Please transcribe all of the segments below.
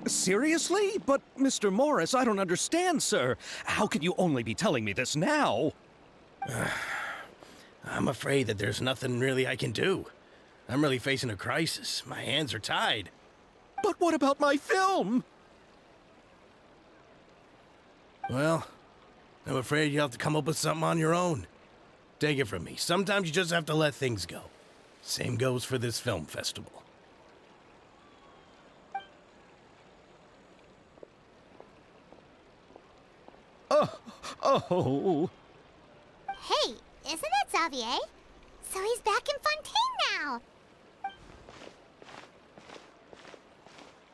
Seriously? But, Mr. Morris, I don't understand, sir. How can you only be telling me this now? I'm afraid that there's nothing really I can do. I'm really facing a crisis. My hands are tied. But what about my film? Well, I'm afraid you'll have to come up with something on your own. Take it from me. Sometimes you just have to let things go. Same goes for this film festival. Oh. Hey, isn't that Xavier? So he's back in Fontaine now.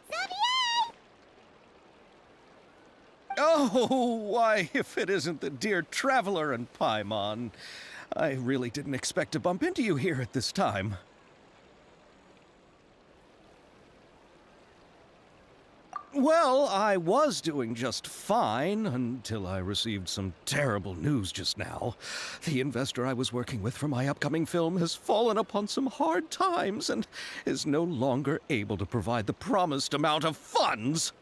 Xavier! Oh, why, if it isn't the dear Traveler and Paimon. I really didn't expect to bump into you here at this time. Well, I was doing just fine until I received some terrible news just now. The investor I was working with for my upcoming film has fallen upon some hard times and is no longer able to provide the promised amount of funds.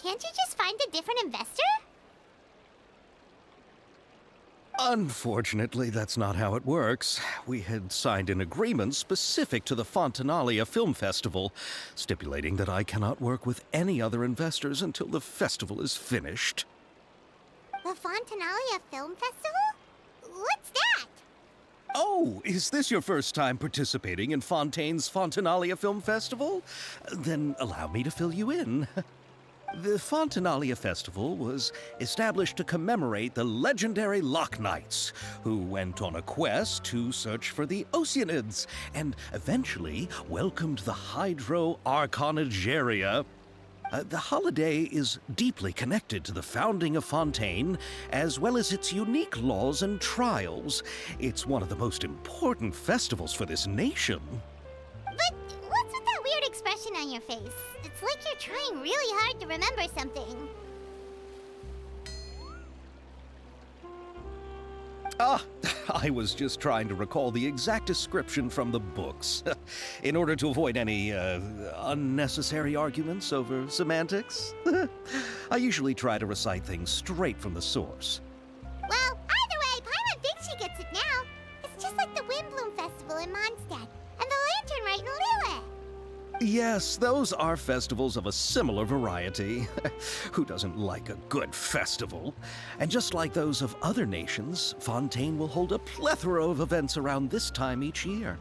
Can't you just find a different investor? Unfortunately, that's not how it works. We had signed an agreement specific to the Fontanalia Film Festival, stipulating that I cannot work with any other investors until the festival is finished. The Fontanalia Film Festival? What's that? Oh, is this your first time participating in Fontaine's Fontanalia Film Festival? Then allow me to fill you in. The Fontanalia Festival was established to commemorate the legendary Loch Knights, who went on a quest to search for the Oceanids and eventually welcomed the Hydro Arconageria. The holiday is deeply connected to the founding of Fontaine, as well as its unique laws and trials. It's one of the most important festivals for this nation. But what's with that weird expression on your face? It's like you're trying really hard to remember something. I was just trying to recall the exact description from the books, in order to avoid any unnecessary arguments over semantics. I usually try to recite things straight from the source. Well, either way, Paimon thinks she gets it now. It's just like the Windbloom Festival in Mondstadt, and the Lantern Rite in Lille. Yes, those are festivals of a similar variety. Who doesn't like a good festival? And just like those of other nations, Fontaine will hold a plethora of events around this time each year.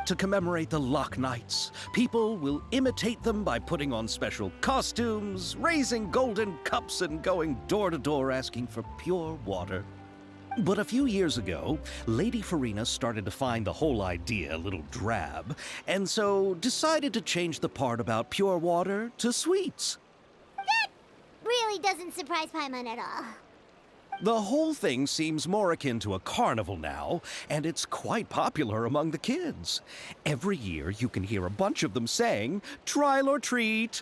To commemorate the Loch Knights, people will imitate them by putting on special costumes, raising golden cups, and going door to door asking for pure water. But a few years ago, Lady Farina started to find the whole idea a little drab, and so decided to change the part about pure water to sweets. That really doesn't surprise Paimon at all. The whole thing seems more akin to a carnival now, and it's quite popular among the kids. Every year you can hear a bunch of them saying, "Trial or treat."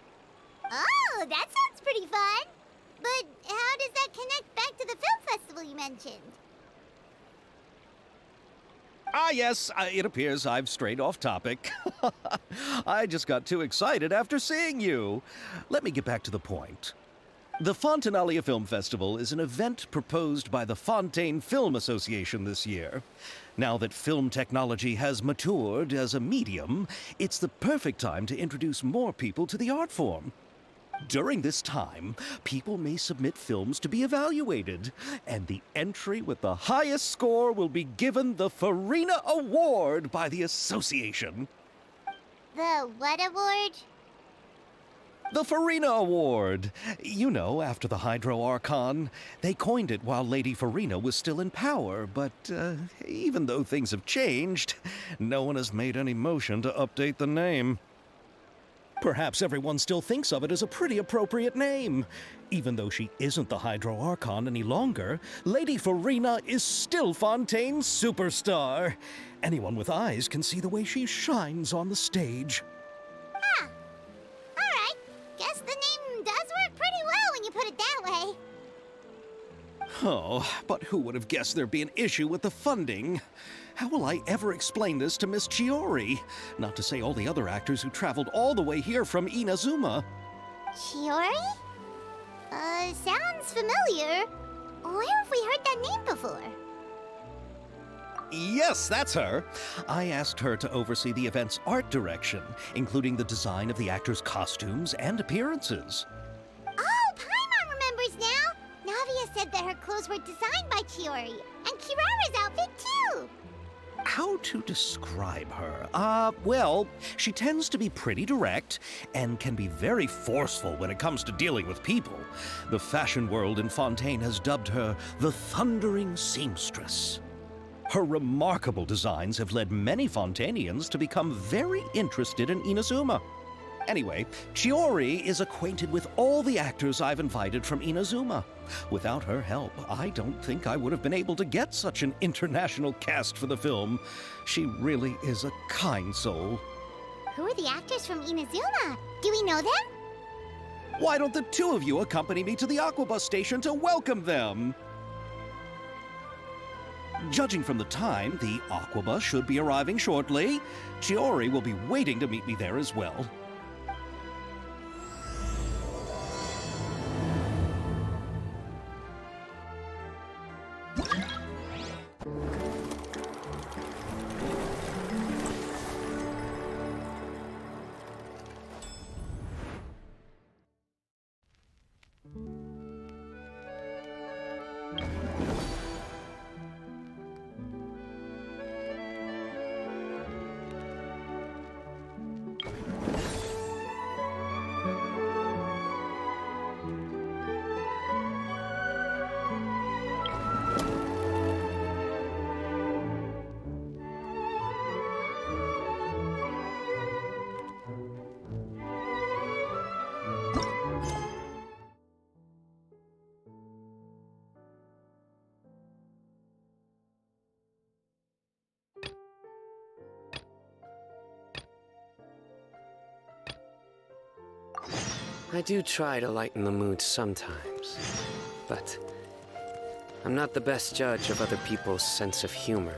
Oh, that sounds pretty fun. But how does that connect back to the film festival you mentioned? Ah, yes, it appears I've strayed off topic. I just got too excited after seeing you. Let me get back to the point. The Fontanalia Film Festival is an event proposed by the Fontaine Film Association this year. Now that film technology has matured as a medium, it's the perfect time to introduce more people to the art form. During this time, people may submit films to be evaluated, and the entry with the highest score will be given the Farina Award by the association. The what award? The Farina Award. You know, after the Hydro Archon. They coined it while Lady Farina was still in power, but even though things have changed, no one has made any motion to update the name. Perhaps everyone still thinks of it as a pretty appropriate name. Even though she isn't the Hydro Archon any longer, Lady Farina is still Fontaine's superstar. Anyone with eyes can see the way she shines on the stage. Huh. Alright. Guess the name does work pretty well when you put it that way. Oh, but who would have guessed there'd be an issue with the funding? How will I ever explain this to Miss Chiori? Not to say all the other actors who traveled all the way here from Inazuma. Chiori? Sounds familiar. Where have we heard that name before? Yes, that's her. I asked her to oversee the event's art direction, including the design of the actors' costumes and appearances. Oh, Paimon remembers now! Navia said that her clothes were designed by Chiori, and Kirara's outfit too! How to describe her? Well, she tends to be pretty direct and can be very forceful when it comes to dealing with people. The fashion world in Fontaine has dubbed her the Thundering Seamstress. Her remarkable designs have led many Fontainians to become very interested in Inazuma. Anyway, Chiori is acquainted with all the actors I've invited from Inazuma. Without her help, I don't think I would have been able to get such an international cast for the film. She really is a kind soul. Who are the actors from Inazuma? Do we know them? Why don't the two of you accompany me to the Aquabus station to welcome them? Judging from the time, the Aquabus should be arriving shortly. Chiori will be waiting to meet me there as well. I do try to lighten the mood sometimes, but I'm not the best judge of other people's sense of humor.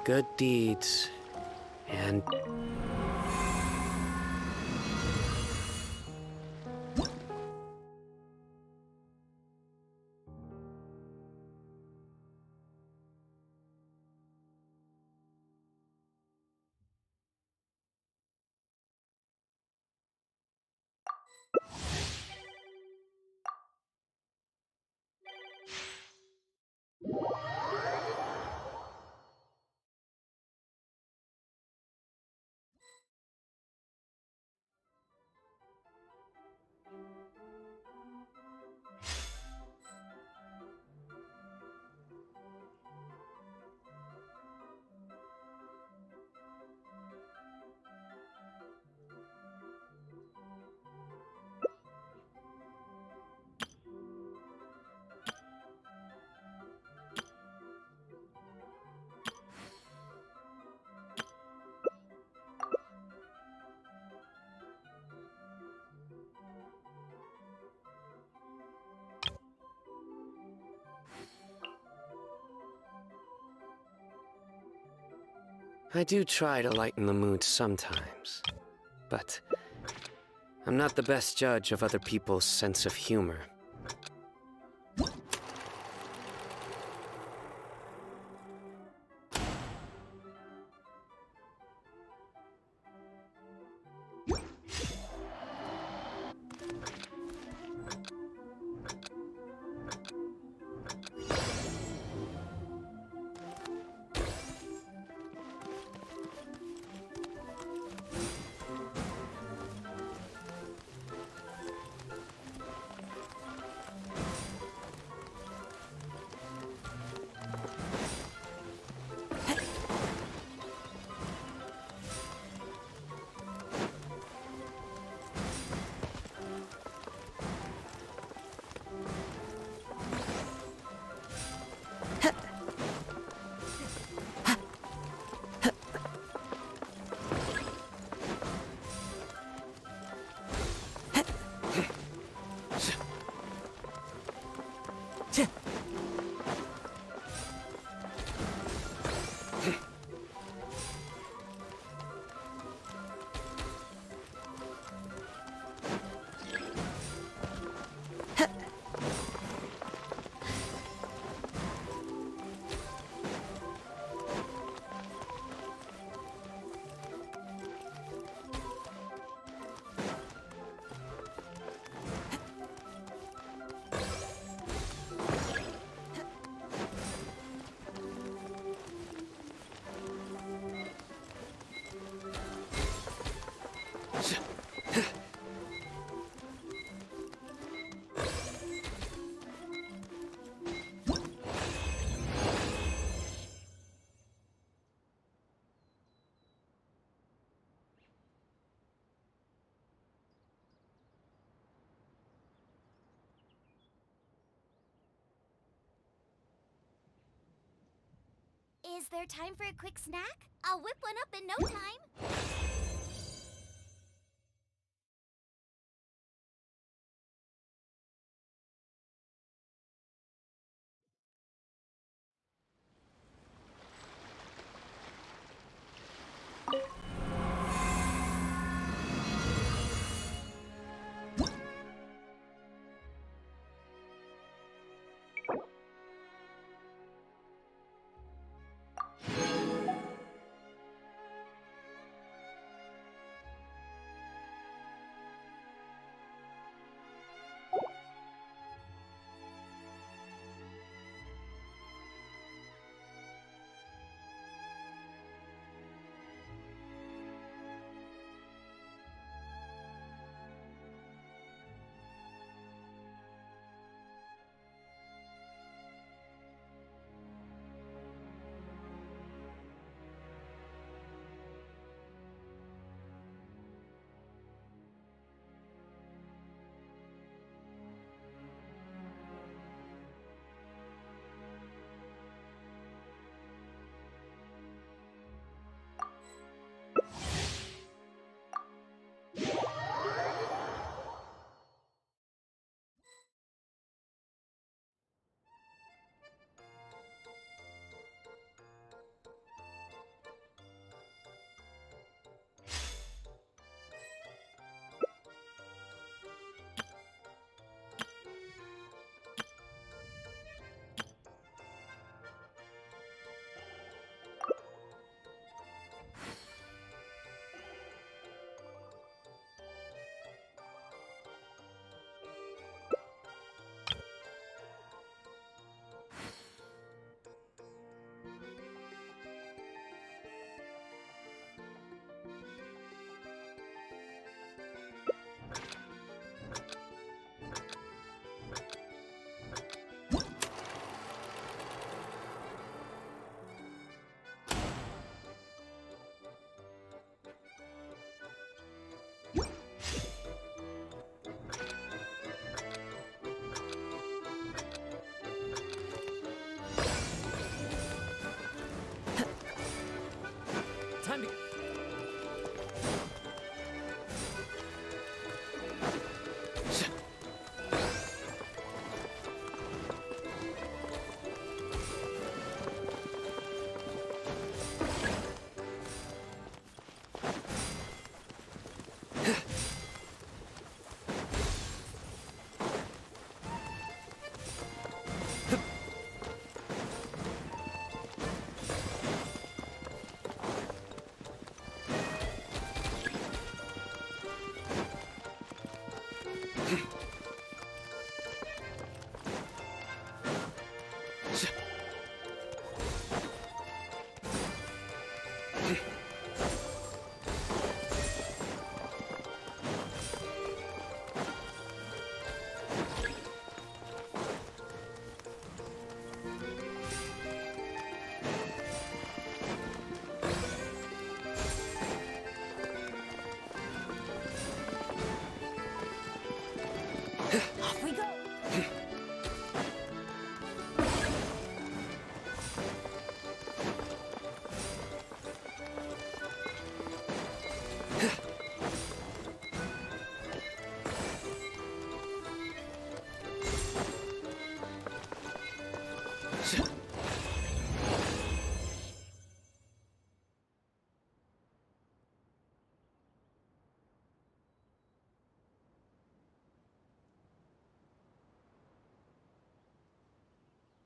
good deeds and... I do try to lighten the mood sometimes, but I'm not the best judge of other people's sense of humor. Is there time for a quick snack? I'll whip one up in no time.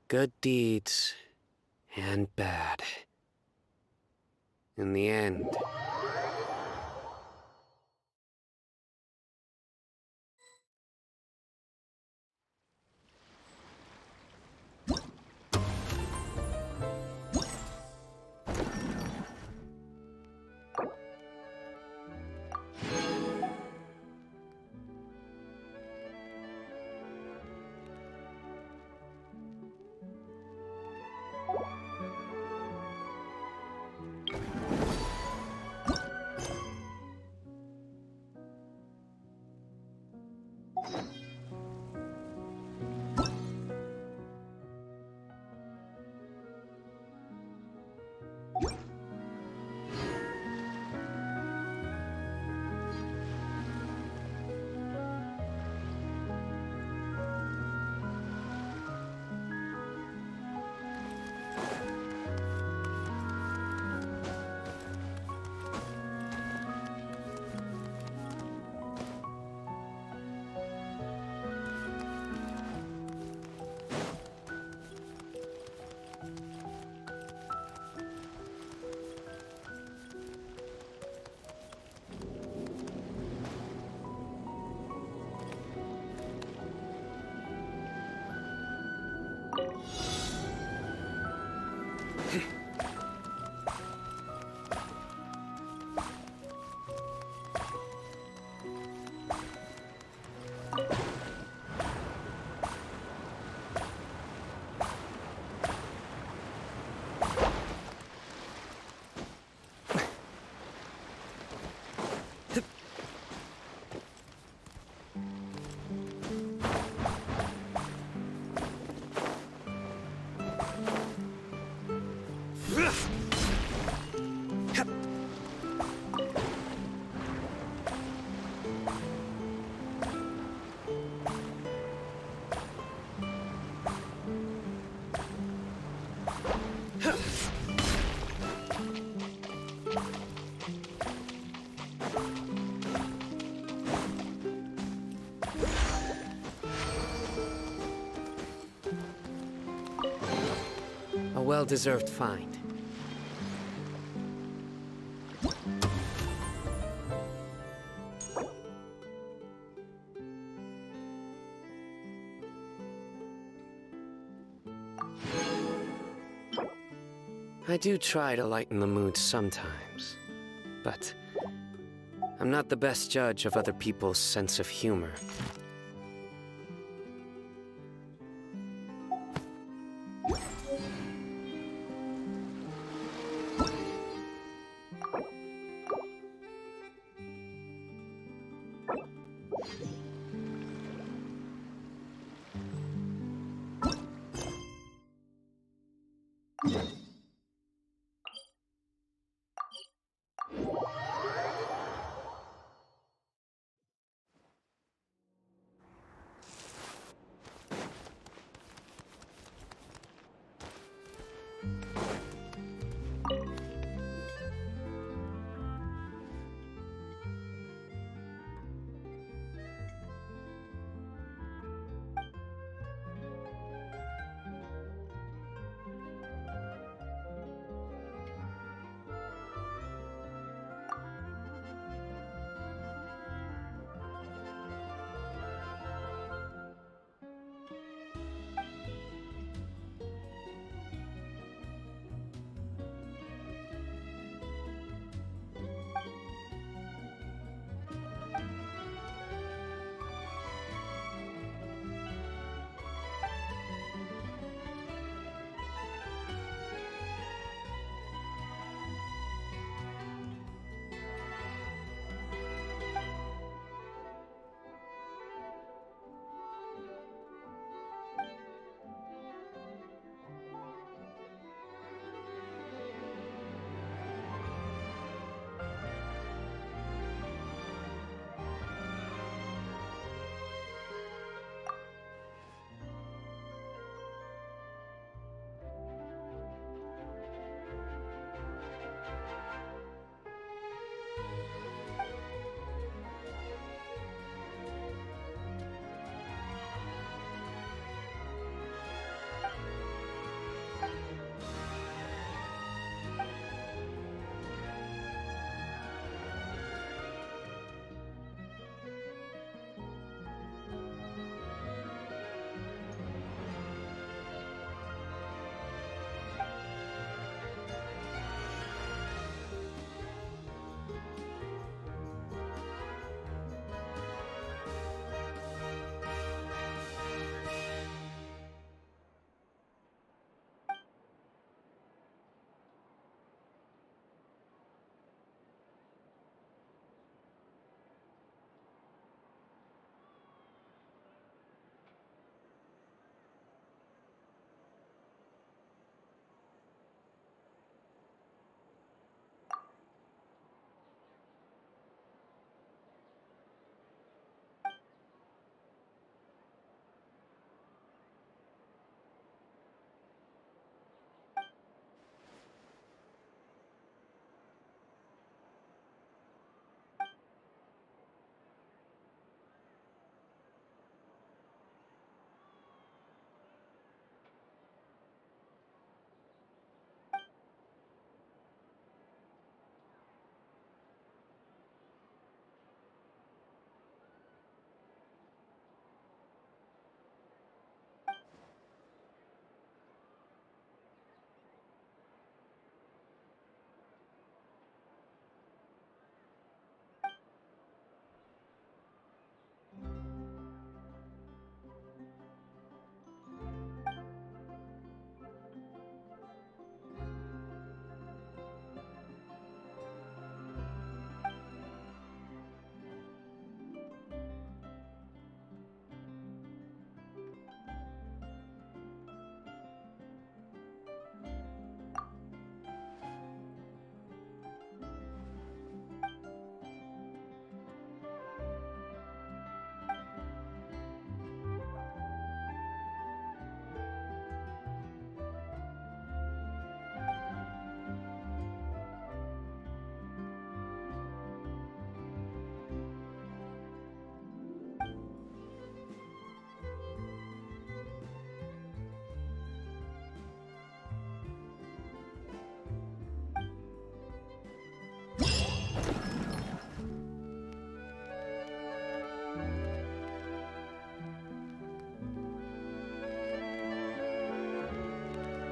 Good deeds and bad. In the end. A well-deserved find. I do try to lighten the mood sometimes, but I'm not the best judge of other people's sense of humor.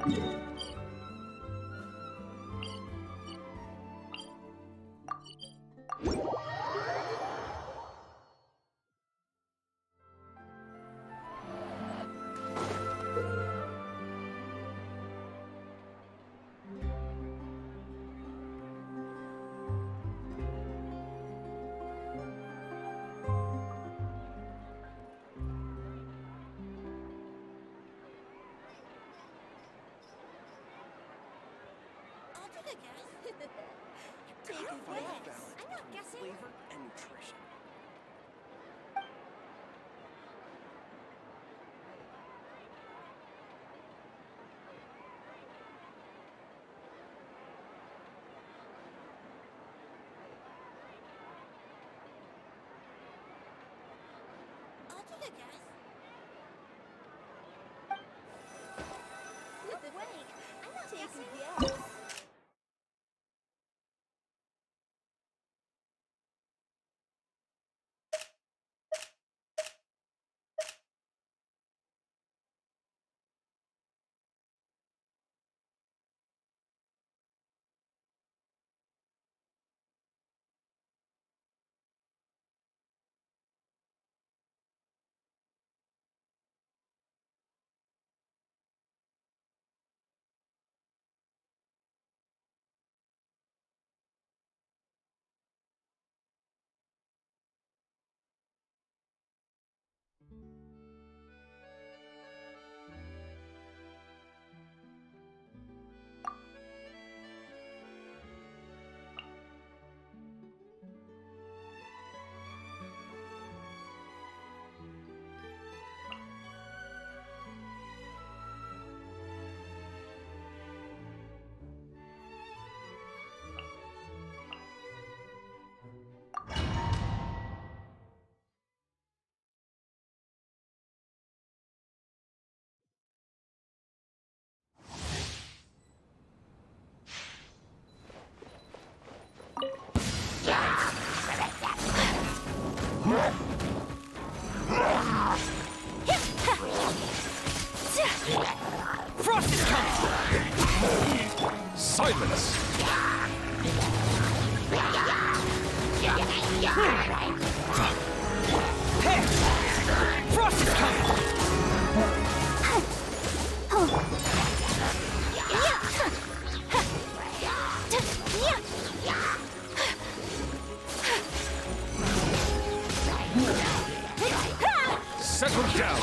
Take a guess. I'm not guessing. Flavor and nutrition. I'll take a guess. No way. I'm not guessing. Frost is coming! Silence! Hey! Frost is coming! Settle down!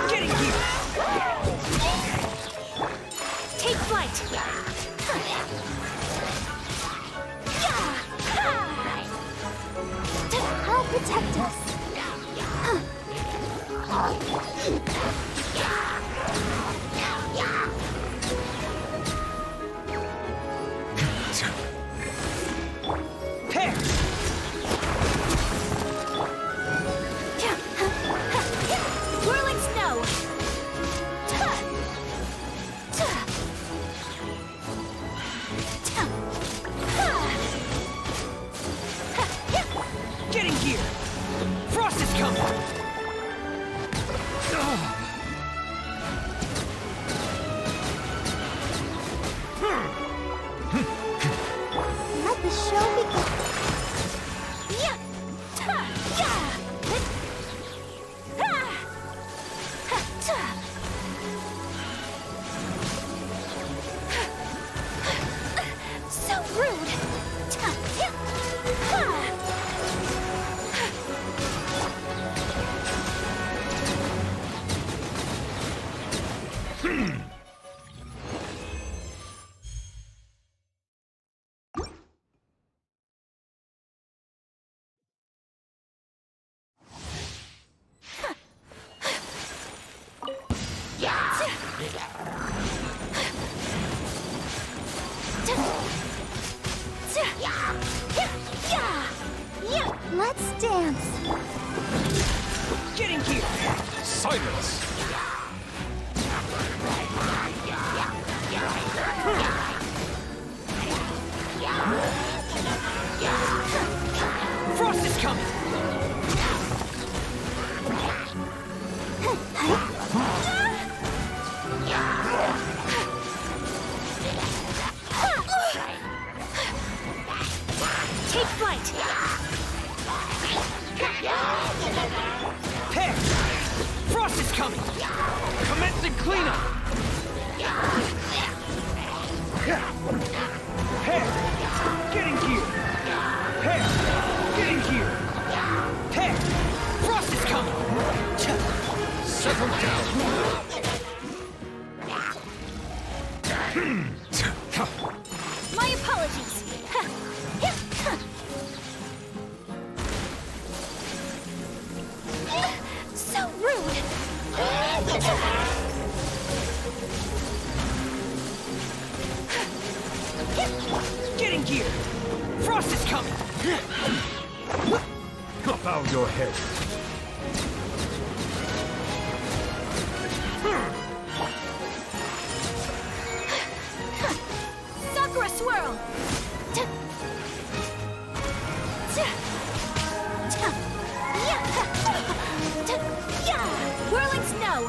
Getting here! Take flight! I'll protect us. Hey! Whirling snow! Getting here! Frost is coming! Let the show begin. So rude. Let's dance. Getting here! Silence! Frost is coming! coming! Commencing cleanup! Hey! Get in gear! Hey! Get in gear! Hey! Frost is coming! Settle down! My apologies. So rude. Get in gear! Frost is coming! Bow your head. Sakura swirl. Whirling snow.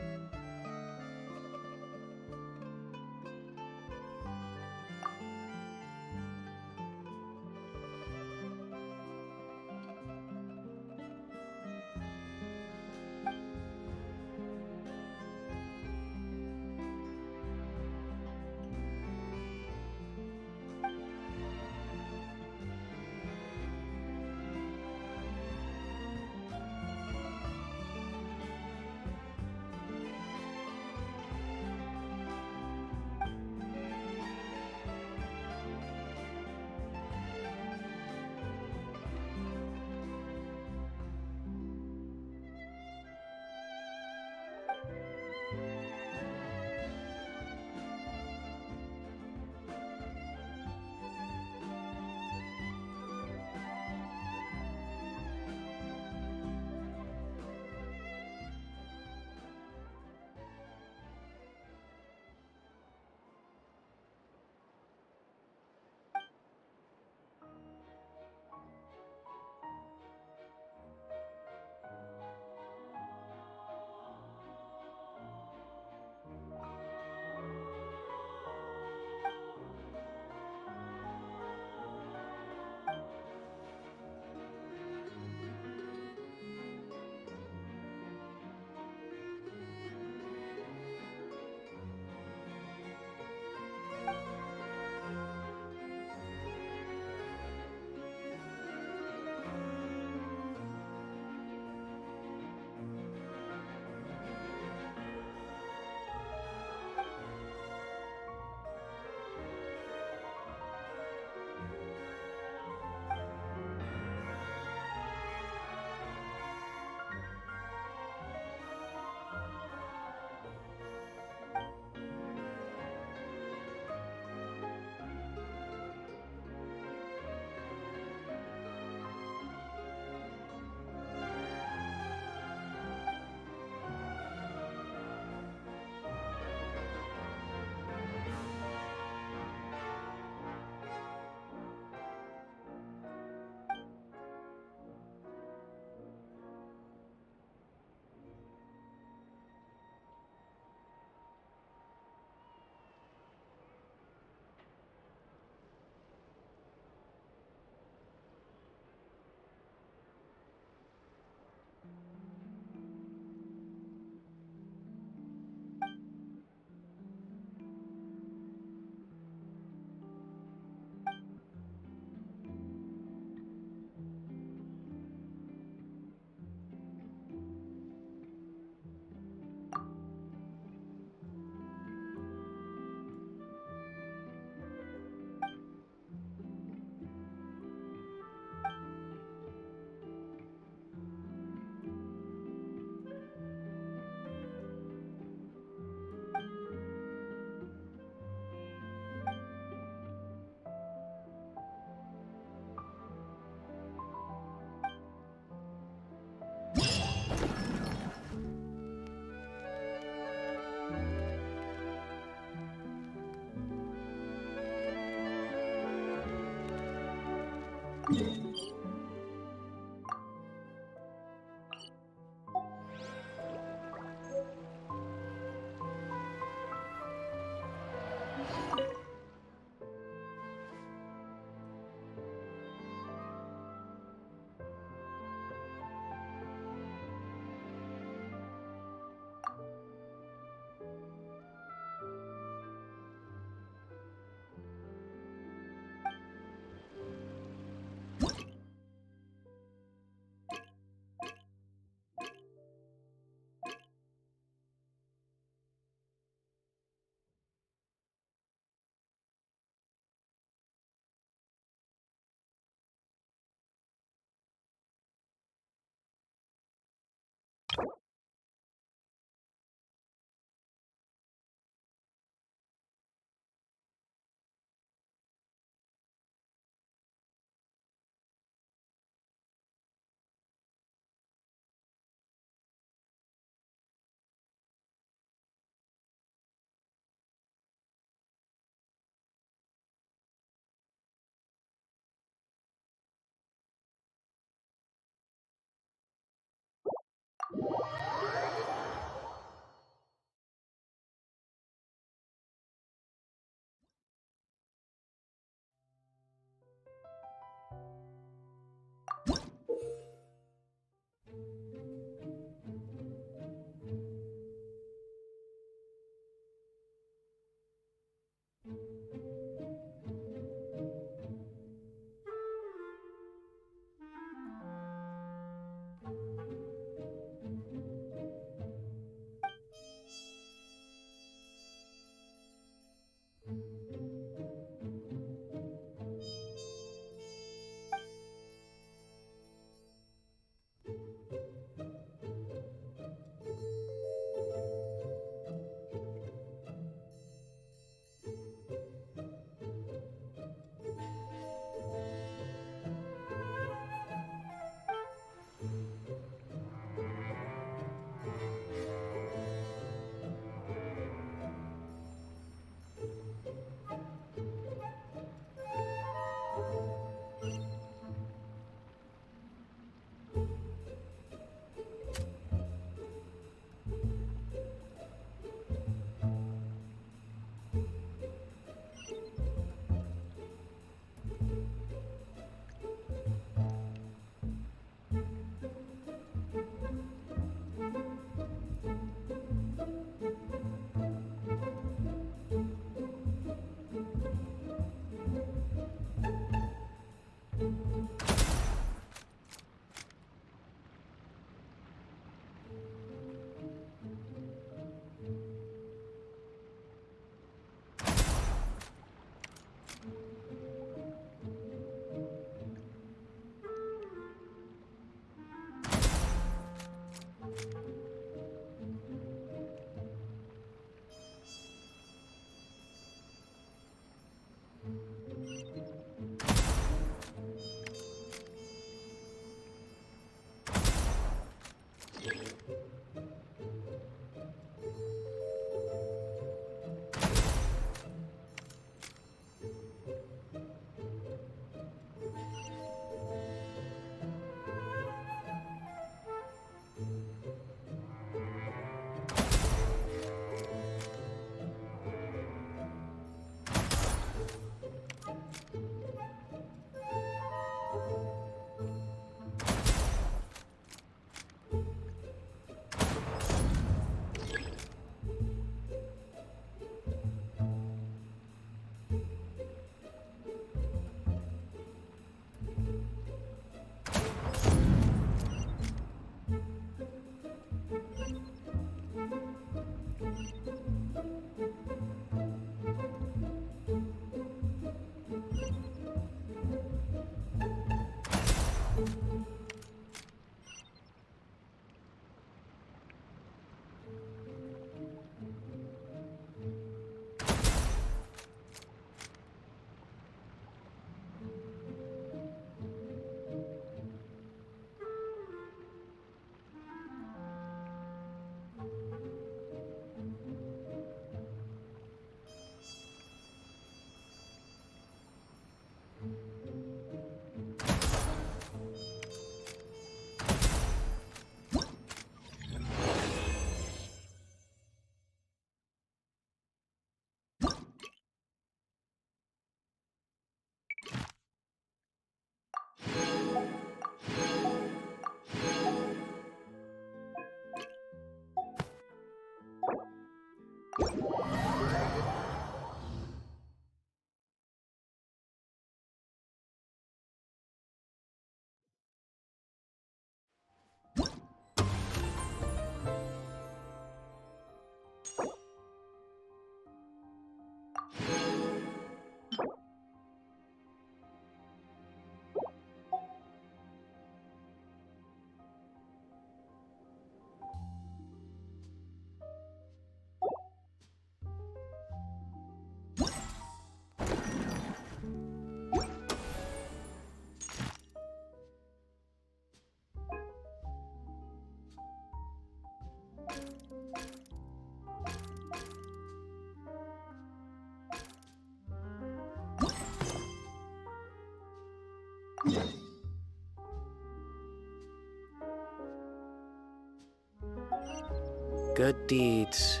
Good deeds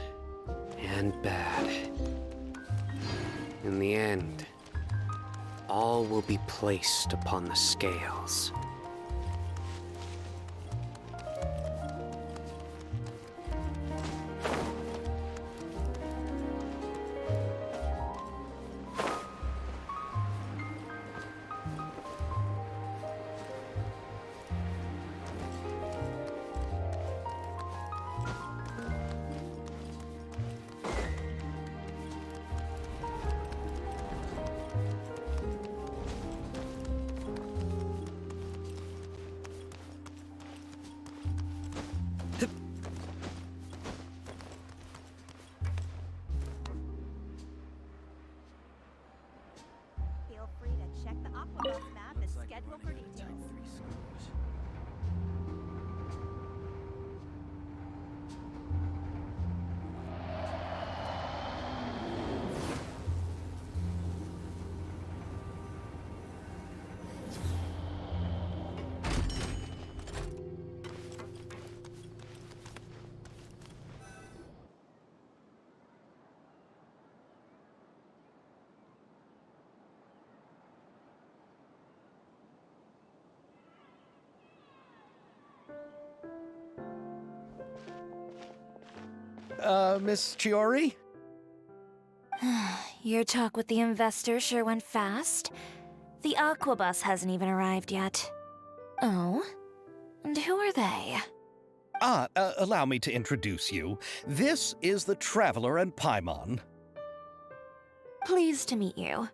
and bad. In the end, all will be placed upon the scales. Feel free to check the Aquabus map and schedule for details. Miss Chiori? Your talk with the investor sure went fast. The Aquabus hasn't even arrived yet. Oh? And who are they? Allow me to introduce you. This is the Traveler and Paimon. Pleased to meet you.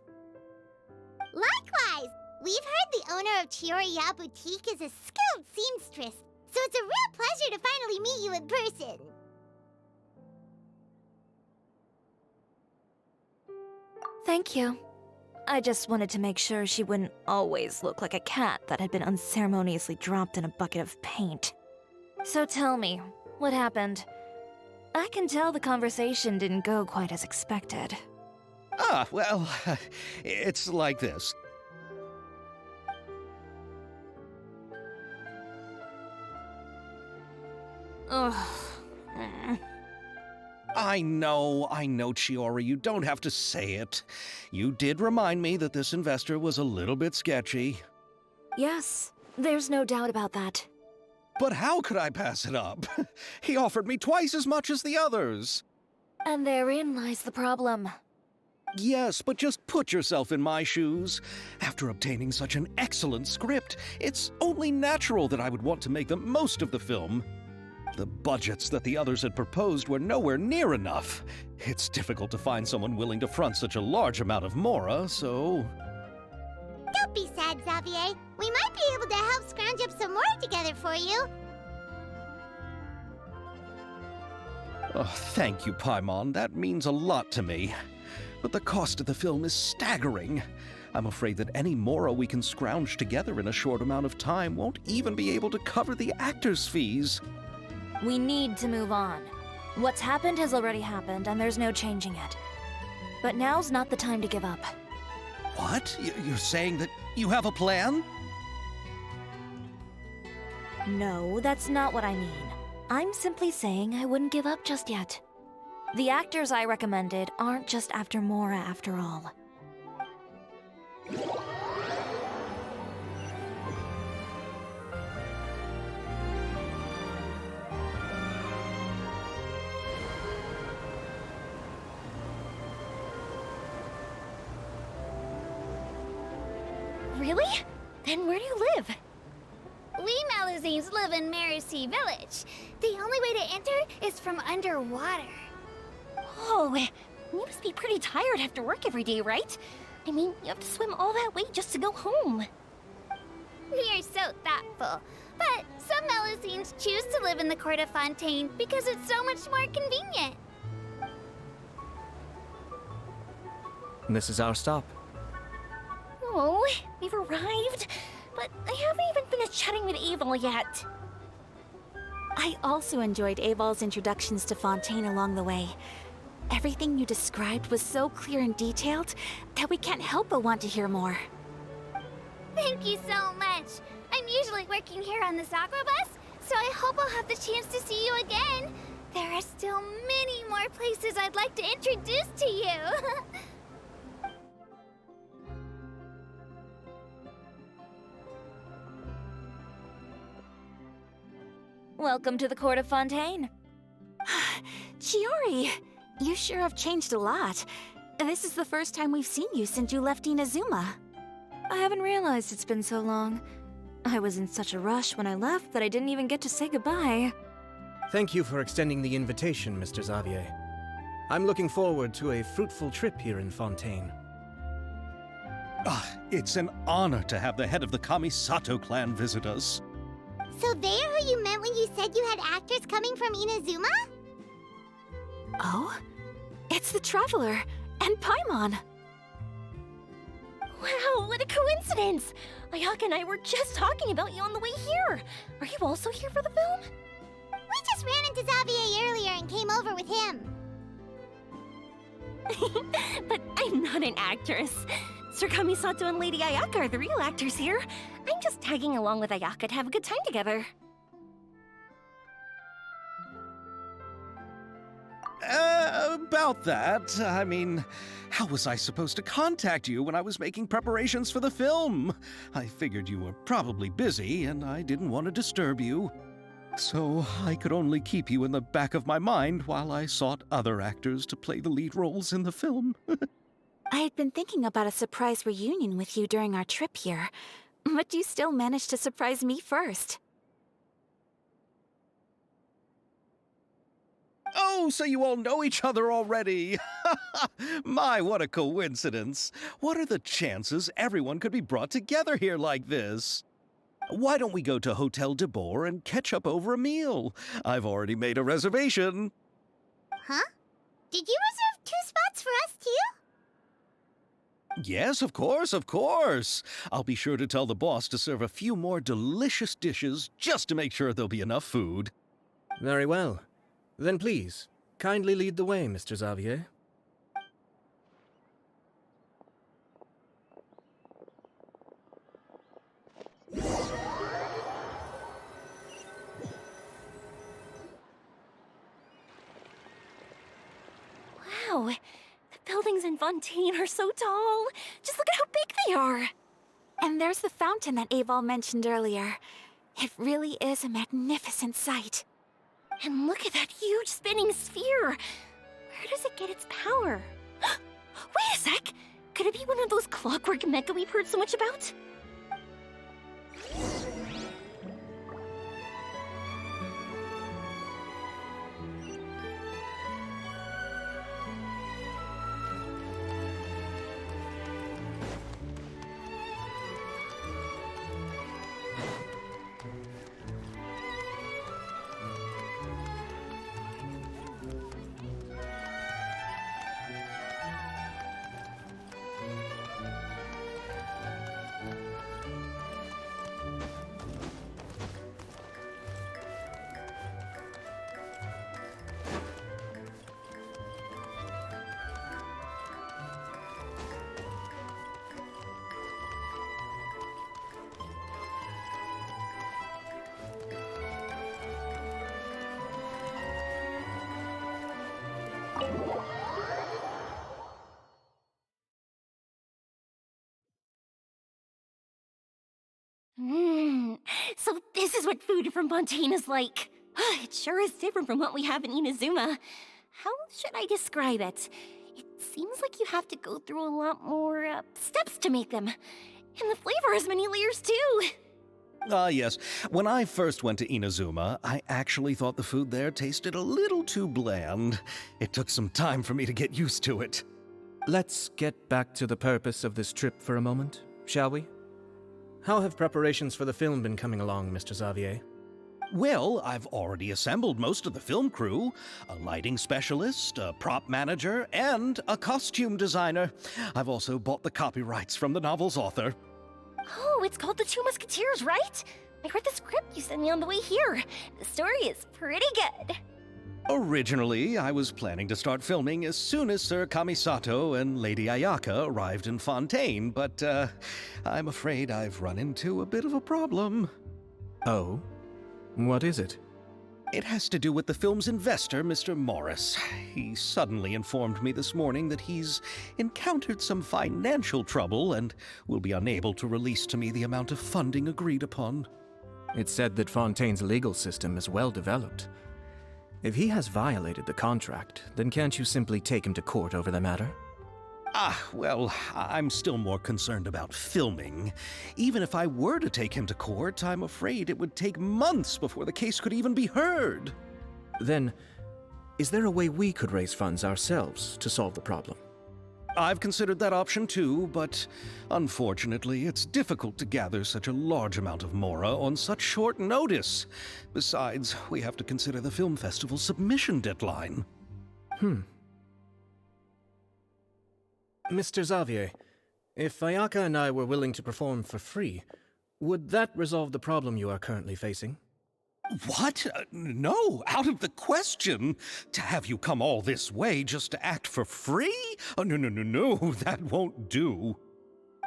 Likewise! We've heard the owner of Chioriya Boutique is a skilled seamstress, so it's a real pleasure to finally meet you in person. Thank you. I just wanted to make sure she wouldn't always look like a cat that had been unceremoniously dropped in a bucket of paint. So tell me, what happened? I can tell the conversation didn't go quite as expected. Well, it's like this. Ugh. I know, Chiori, you don't have to say it. You did remind me that this investor was a little bit sketchy. Yes, there's no doubt about that. But how could I pass it up? He offered me twice as much as the others. And therein lies the problem. Yes, but just put yourself in my shoes. After obtaining such an excellent script, it's only natural that I would want to make the most of the film. The budgets that the others had proposed were nowhere near enough. It's difficult to find someone willing to front such a large amount of mora, so... Don't be sad, Xavier. We might be able to help scrounge up some more together for you. Oh, thank you, Paimon. That means a lot to me. But the cost of the film is staggering. I'm afraid that any mora we can scrounge together in a short amount of time won't even be able to cover the actors' fees. We need to move on. What's happened has already happened, and there's no changing it. But now's not the time to give up. What? You're saying that you have a plan? No, that's not what I mean. I'm simply saying I wouldn't give up just yet. The actors I recommended aren't just after Mora after all. Really? Then where do you live? We Melusines live in Marcy Village. The only way to enter is from underwater. Oh, you must be pretty tired after work every day, right? I mean, you have to swim all that way just to go home. We are so thoughtful. But some Melusines choose to live in the Court of Fontaine because it's so much more convenient. This is our stop. Oh, we've arrived, but I haven't even finished chatting with Abel yet. I also enjoyed Aval's introductions to Fontaine along the way. Everything you described was so clear and detailed that we can't help but want to hear more. Thank you so much. I'm usually working here on this Aquabus, so I hope I'll have the chance to see you again. There are other places I'd like to introduce to you. Welcome to the court of Fontaine. Chiori, you sure have changed a lot. This is the first time we've seen you since you left Inazuma. I haven't realized it's been so long. I was in such a rush when I left that I didn't even get to say goodbye. Thank you for extending the invitation, Mr. Xavier. I'm looking forward to a fruitful trip here in Fontaine. It's an honor to have the head of the Kamisato clan visit us. So they're who you meant when you said you had actors coming from Inazuma? Oh? It's the Traveler and Paimon. Wow, what a coincidence! Ayaka and I were just talking about you on the way here. Are you also here for the film? We just ran into Xavier earlier and came over with him. But I'm not an actress. Sir Kamisato and Lady Ayaka are the real actors here. I'm just tagging along with Ayaka to have a good time together. About that, I mean, how was I supposed to contact you when I was making preparations for the film? I figured you were probably busy, and I didn't want to disturb you. So I could only keep you in the back of my mind while I sought other actors to play the lead roles in the film. I had been thinking about a surprise reunion with you during our trip here, but you still managed to surprise me first. Oh, so you all know each other already! My, what a coincidence! What are the chances everyone could be brought together here like this? Why don't we go to Hotel de Boer and catch up over a meal? I've already made a reservation. Huh? Did you reserve 2 spots for us too? Yes, of course, of course. I'll be sure to tell the boss to serve a few more delicious dishes just to make sure there'll be enough food. Very well. Then please, kindly lead the way, Mr. Xavier. Wow, the buildings in Fontaine are so tall. Just look at how big they are. And there's the fountain that Aval mentioned earlier. It really is a magnificent sight. And look at that huge spinning sphere. Where does it get its power? Wait a sec! Could it be one of those clockwork mecha we've heard so much about? So this is what food from Fontaine is like. It sure is different from what we have in Inazuma. How should I describe it? It seems like you have to go through a lot more steps to make them. And the flavor has many layers too. Yes. When I first went to Inazuma, I actually thought the food there tasted a little too bland. It took some time for me to get used to it. Let's get back to the purpose of this trip for a moment, shall we? How have preparations for the film been coming along, Mr. Xavier? Well, I've already assembled most of the film crew. A lighting specialist, a prop manager, and a costume designer. I've also bought the copyrights from the novel's author. Oh, it's called The Two Musketeers, right? I read the script you sent me on the way here. The story is pretty good. Originally, I was planning to start filming as soon as Sir Kamisato and Lady Ayaka arrived in Fontaine, but I'm afraid I've run into a bit of a problem. Oh? What is it? It has to do with the film's investor, Mr. Morris. He suddenly informed me this morning that he's encountered some financial trouble and will be unable to release to me the amount of funding agreed upon. It's said that Fontaine's legal system is well developed. If he has violated the contract, then can't you simply take him to court over the matter? Well, I'm still more concerned about filming. Even if I were to take him to court, I'm afraid it would take months before the case could even be heard. Then, is there a way we could raise funds ourselves to solve the problem? I've considered that option too, but unfortunately, it's difficult to gather such a large amount of mora on such short notice. Besides, we have to consider the film festival's submission deadline. Mr. Xavier, if Ayaka and I were willing to perform for free, would that resolve the problem you are currently facing? What? No, out of the question. To have you come all this way just to act for free? Oh, no, that won't do.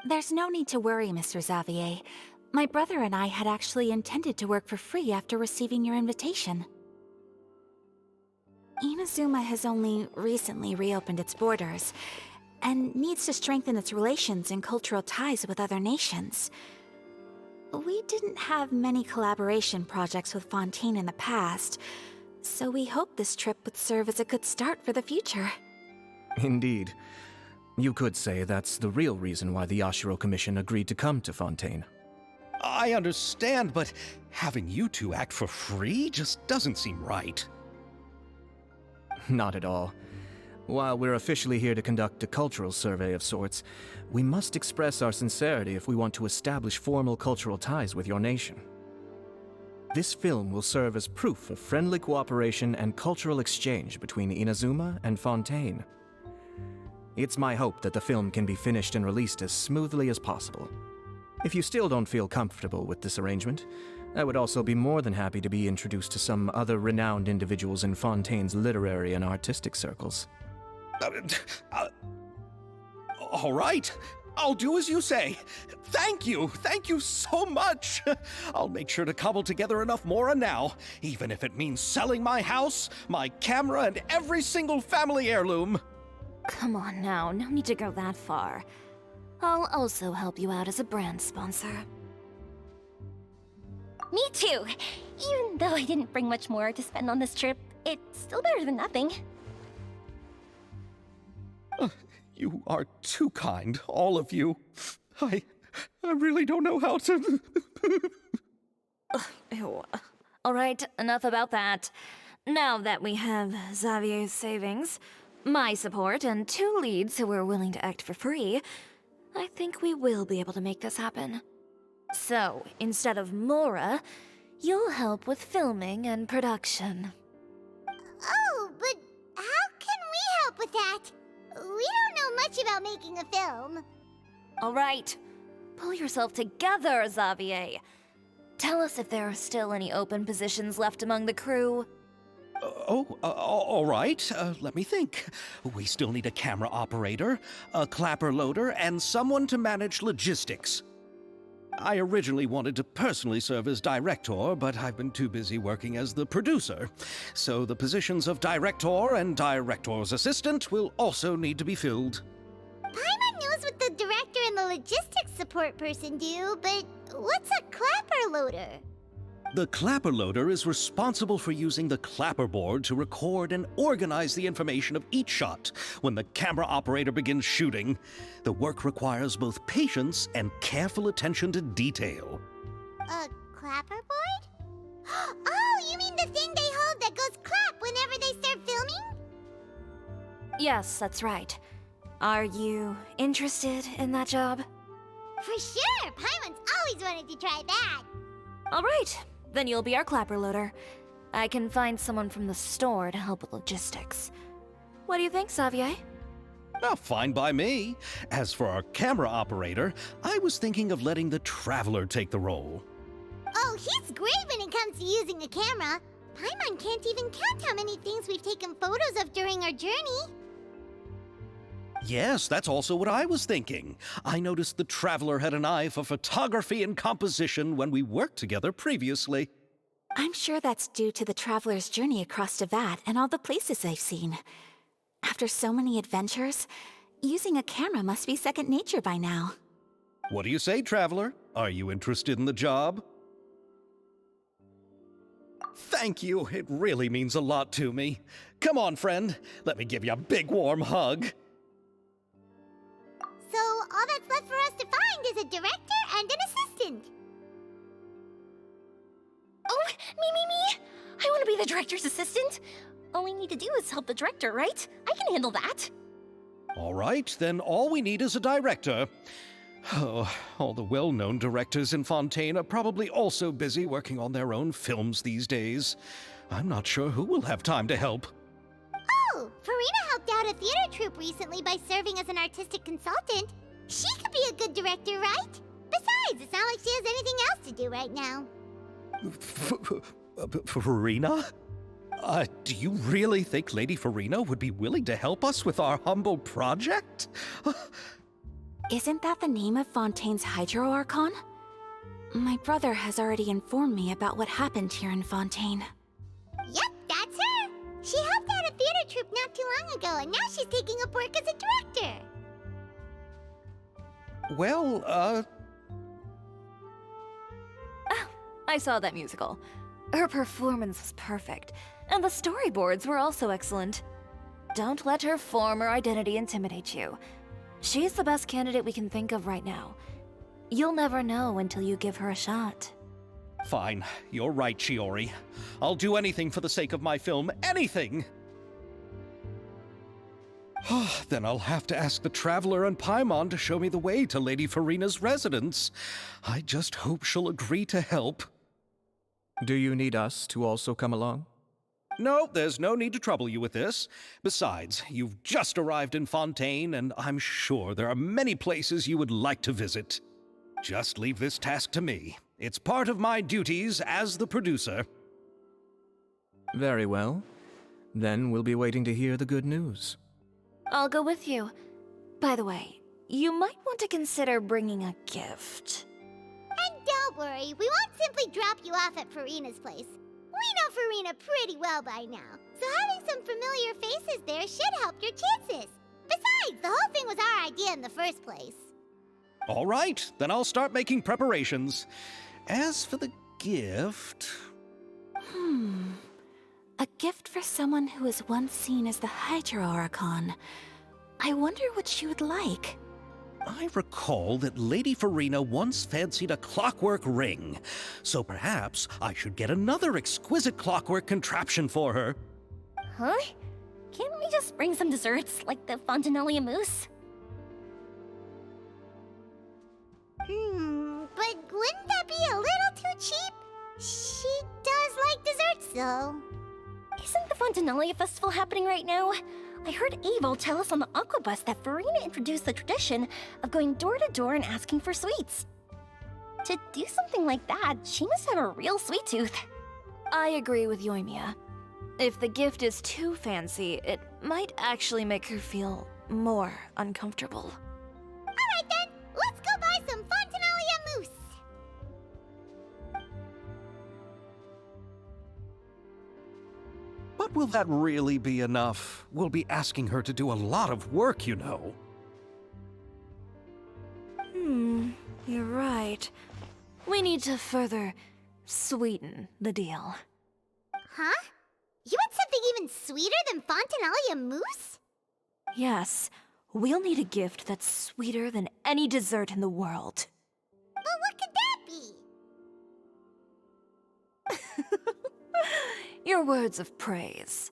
There's no need to worry, Mr. Xavier. My brother and I had actually intended to work for free after receiving your invitation. Inazuma has only recently reopened its borders, and needs to strengthen its relations and cultural ties with other nations. We didn't have many collaboration projects with Fontaine in the past, so we hoped this trip would serve as a good start for the future. Indeed. You could say that's the real reason why the Yashiro Commission agreed to come to Fontaine. I understand, but having you two act for free just doesn't seem right. Not at all. While we're officially here to conduct a cultural survey of sorts, we must express our sincerity if we want to establish formal cultural ties with your nation. This film will serve as proof of friendly cooperation and cultural exchange between Inazuma and Fontaine. It's my hope that the film can be finished and released as smoothly as possible. If you still don't feel comfortable with this arrangement, I would also be more than happy to be introduced to some other renowned individuals in Fontaine's literary and artistic circles. All right, I'll do as you say. Thank you so much. I'll make sure to cobble together enough mora now, even if it means selling my house, my camera, and every single family heirloom. Come on now, no need to go that far. I'll also help you out as a brand sponsor. Me too. Even though I didn't bring much more to spend on this trip, it's still better than nothing. You are too kind, all of you. I really don't know how to... Ew. All right, enough about that. Now that we have Xavier's savings, my support, and 2 leads who are willing to act for free, I think we will be able to make this happen. So, instead of Mora, you'll help with filming and production. Oh, but how can we help with that? We don't know much about making a film. All right, pull yourself together, Xavier. Tell us if there are still any open positions left among the crew. All right. Let me think. We still need a camera operator, a clapper loader, and someone to manage logistics. I originally wanted to personally serve as director, but I've been too busy working as the producer. So the positions of director and director's assistant will also need to be filled. Paimon knows what the director and the logistics support person do, but what's a clapper loader? The clapper loader is responsible for using the clapper board to record and organize the information of each shot when the camera operator begins shooting. The work requires both patience and careful attention to detail. A clapper board? Oh, you mean the thing they hold that goes clap whenever they start filming? Yes, that's right. Are you interested in that job? For sure! Paimon's always wanted to try that. All right. Then you'll be our clapper loader. I can find someone from the store to help with logistics. What do you think, Xavier? Well, fine by me. As for our camera operator, I was thinking of letting the Traveler take the role. Oh, he's great when it comes to using a camera. Paimon can't even count how many things we've taken photos of during our journey. Yes, that's also what I was thinking. I noticed the Traveler had an eye for photography and composition when we worked together previously. I'm sure that's due to the traveler's journey across Devat and all the places they've seen. After so many adventures, using a camera must be second nature by now. What do you say, traveler? Are you interested in the job? Thank you. It really means a lot to me. Come on, friend. Let me give you a big warm hug. So all that's left for us to find is a director and an assistant. Oh, me! I want to be the director's assistant. All we need to do is help the director, right? I can handle that. All right, then all we need is a director. Oh, all the well-known directors in Fontaine are probably also busy working on their own films these days. I'm not sure who will have time to help. Oh, Farina helped out a theater troupe recently by serving as an artistic consultant. She could be a good director, right? Besides, it's not like she has anything else to do right now. Farina? Do you really think Lady Farina would be willing to help us with our humble project? Isn't that the name of Fontaine's Hydro Archon? My brother has already informed me about what happened here in Fontaine. Yep, that's her. She helped out a theater troupe not too long ago, and now she's taking up work as a director. Well, Oh, I saw that musical. Her performance was perfect, and the storyboards were also excellent. Don't let her former identity intimidate you. She's the best candidate we can think of right now. You'll never know until you give her a shot. Fine. You're right, Shiori. I'll do anything for the sake of my film. Anything! Then I'll have to ask the Traveler and Paimon to show me the way to Lady Farina's residence. I just hope she'll agree to help. Do you need us to also come along? No, there's no need to trouble you with this. Besides, you've just arrived in Fontaine, and I'm sure there are many places you would like to visit. Just leave this task to me. It's part of my duties as the producer. Very well. Then we'll be waiting to hear the good news. I'll go with you. By the way, you might want to consider bringing a gift. And don't worry, we won't simply drop you off at Farina's place. We know Farina pretty well by now, so having some familiar faces there should help your chances. Besides, the whole thing was our idea in the first place. All right, then I'll start making preparations. As for the gift... A gift for someone who was once seen as the Hydro Archon. I wonder what she would like. I recall that Lady Farina once fancied a clockwork ring, so perhaps I should get another exquisite clockwork contraption for her. Huh? Can't we just bring some desserts, like the Fontinalia mousse? But wouldn't that be a little too cheap? She does like desserts, though. Isn't the Fontinalia festival happening right now? I heard Abel tell us on the Aquabus that Farina introduced the tradition of going door to door and asking for sweets. To do something like that, she must have a real sweet tooth. I agree with Yoimiya. If the gift is too fancy, it might actually make her feel more uncomfortable. Alright then, let's go buy some Fontinalia mousse. But will that really be enough? We'll be asking her to do a lot of work, you know. You're right. We need to further sweeten the deal. Huh? You want something even sweeter than Fontinalia mousse? Yes, we'll need a gift that's sweeter than any dessert in the world. Well, what could that be? Your words of praise.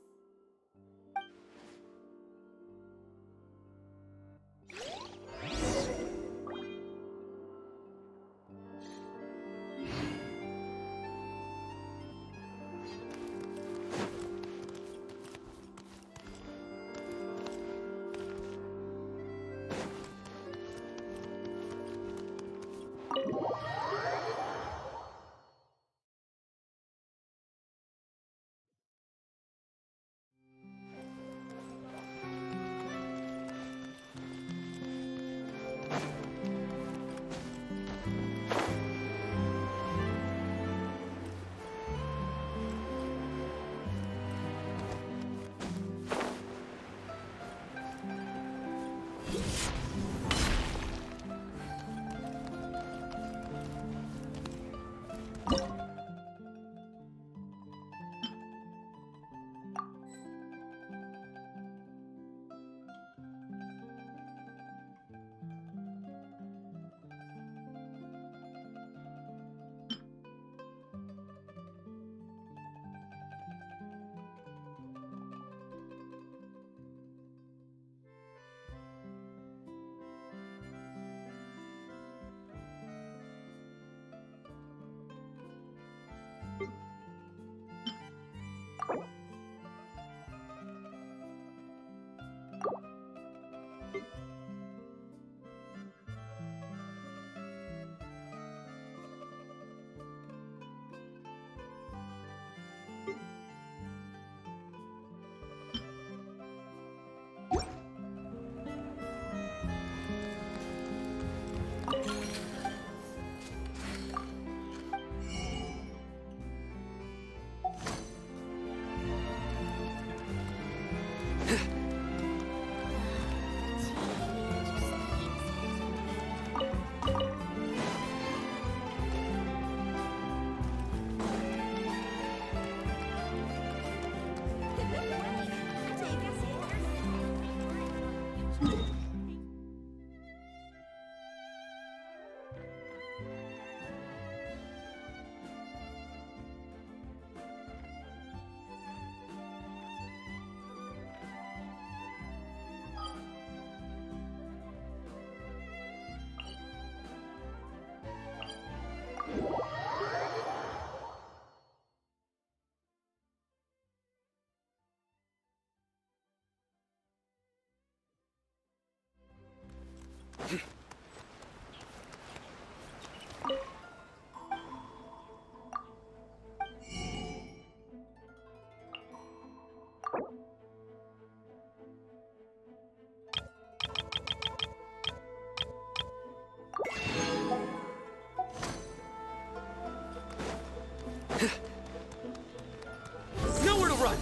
Nowhere to run!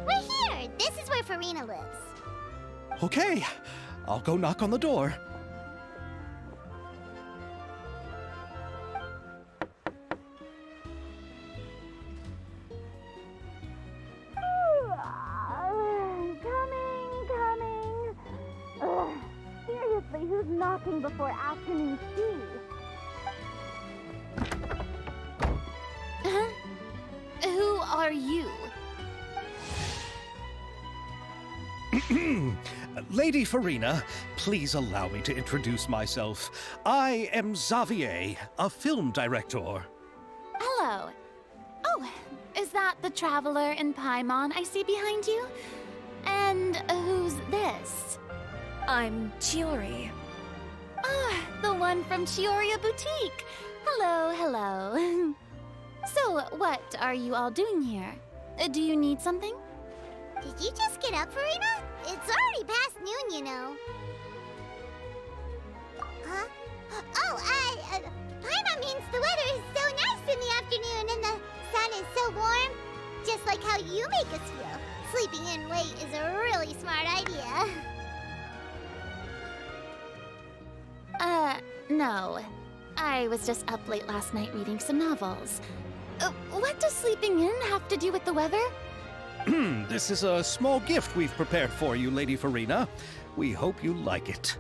We're here! This is where Farina lives. Okay, I'll go knock on the door. Coming. Ugh, seriously, who's knocking before afternoon tea? Who are you? Lady Farina, please allow me to introduce myself. I am Xavier, a film director. Hello. Oh, is that the traveler in Paimon I see behind you? And who's this? I'm Chiori. Ah, the one from Chioria Boutique. Hello, hello. So, what are you all doing here? Do you need something? Did you just get up, Farina? It's already past noon, you know. Huh? Oh, Paimon means the weather is so nice in the afternoon and the sun is so warm. Just like how you make us feel. Sleeping in late is a really smart idea. No. I was just up late last night reading some novels. What does sleeping in have to do with the weather? This is a small gift we've prepared for you, Lady Farina. We hope you like it.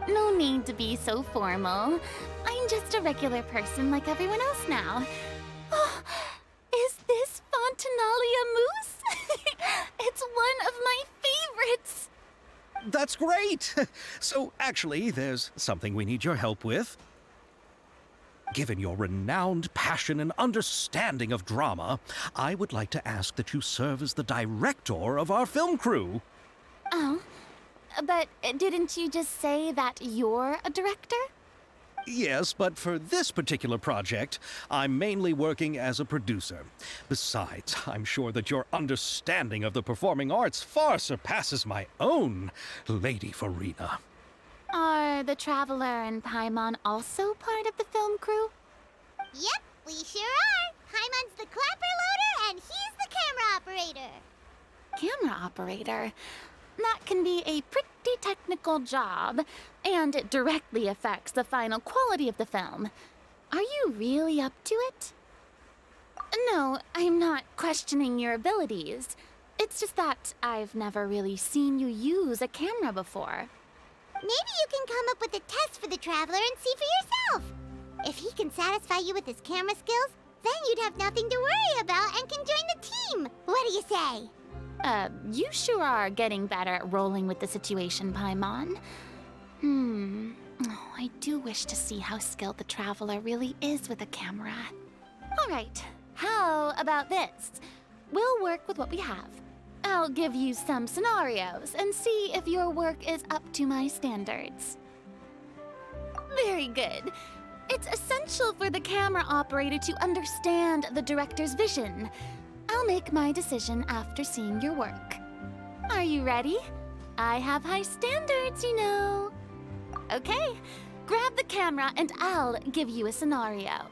No need to be so formal. I'm just a regular person like everyone else now. Oh, is this Fontinalia mousse? It's one of my favorites. That's great! So, actually, there's something we need your help with. Given your renowned passion and understanding of drama, I would like to ask that you serve as the director of our film crew. Oh, but didn't you just say that you're a director? Yes, but for this particular project, I'm mainly working as a producer. Besides, I'm sure that your understanding of the performing arts far surpasses my own, Lady Farina. Are the Traveler and Paimon also part of the film crew? Yep, we sure are. Paimon's the clapper loader and he's the camera operator. Camera operator? That can be a pretty technical job, and it directly affects the final quality of the film. Are you really up to it? No, I'm not questioning your abilities. It's just that I've never really seen you use a camera before. Maybe you can come up with a test for the Traveler and see for yourself. If he can satisfy you with his camera skills, then you'd have nothing to worry about and can join the team. What do you say? You sure are getting better at rolling with the situation, Paimon. Oh, I do wish to see how skilled the Traveler really is with a camera. All right, how about this? We'll work with what we have. I'll give you some scenarios and see if your work is up to my standards. Very good. It's essential for the camera operator to understand the director's vision. I'll make my decision after seeing your work. Are you ready? I have high standards, you know. Okay, grab the camera and I'll give you a scenario.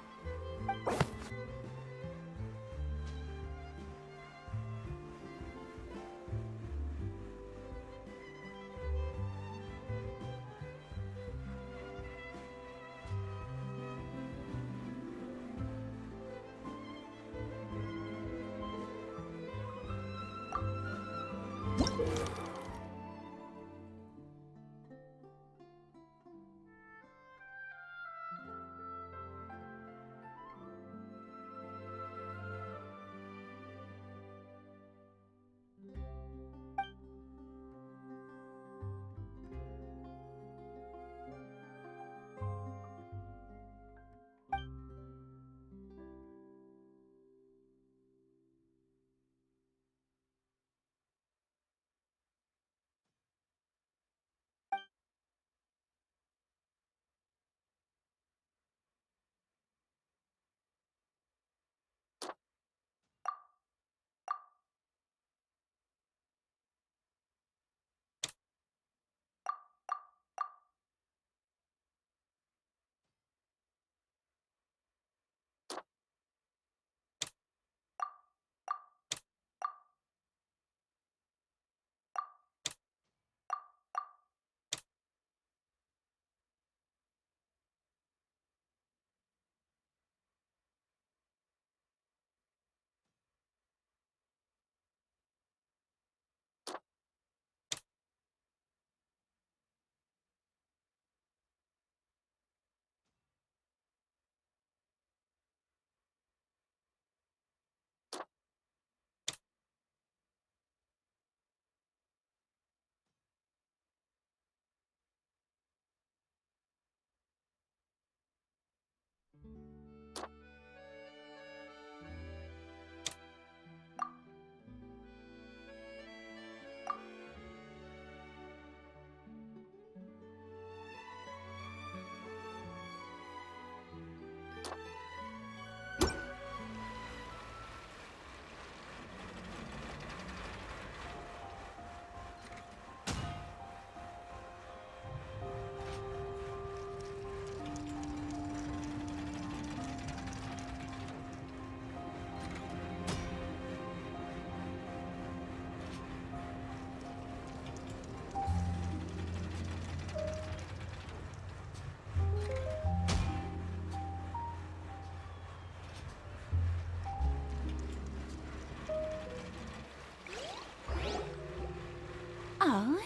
Oh,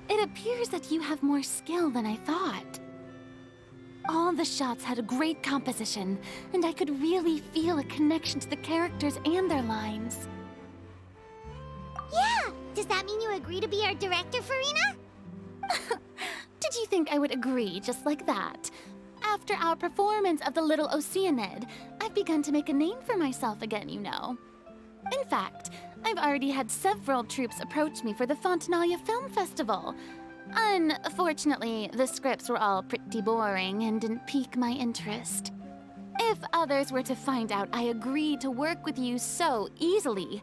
it appears that you have more skill than I thought. All the shots had a great composition, and I could really feel a connection to the characters and their lines. Yeah! Does that mean you agree to be our director, Farina? Did you think I would agree just like that? After our performance of the Little Oceanid, I've begun to make a name for myself again, you know. In fact, I've already had several troops approach me for the Fontanalia Film Festival. Unfortunately, the scripts were all pretty boring and didn't pique my interest. If others were to find out I agreed to work with you so easily,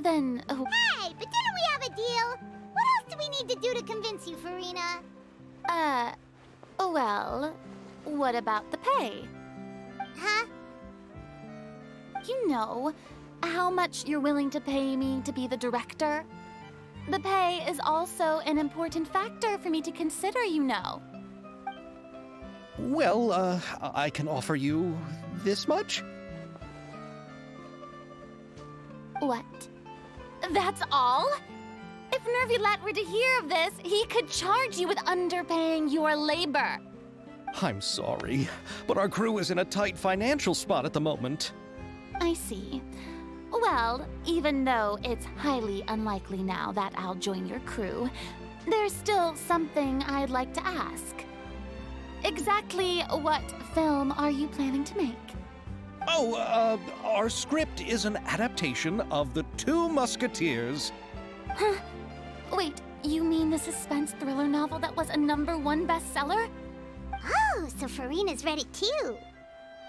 then... Hey, but didn't we have a deal? What else do we need to do to convince you, Farina? Well, what about the pay? Huh? You know, how much you're willing to pay me to be the director? The pay is also an important factor for me to consider, you know. Well, I can offer you this much? What? That's all? If Nervylet were to hear of this, he could charge you with underpaying your labor. I'm sorry, but our crew is in a tight financial spot at the moment. I see. Well, even though it's highly unlikely now that I'll join your crew, there's still something I'd like to ask. Exactly what film are you planning to make? Oh, our script is an adaptation of The Two Musketeers. Huh? Wait, you mean the suspense thriller novel that was a #1 bestseller? Oh, so Farina's read it too.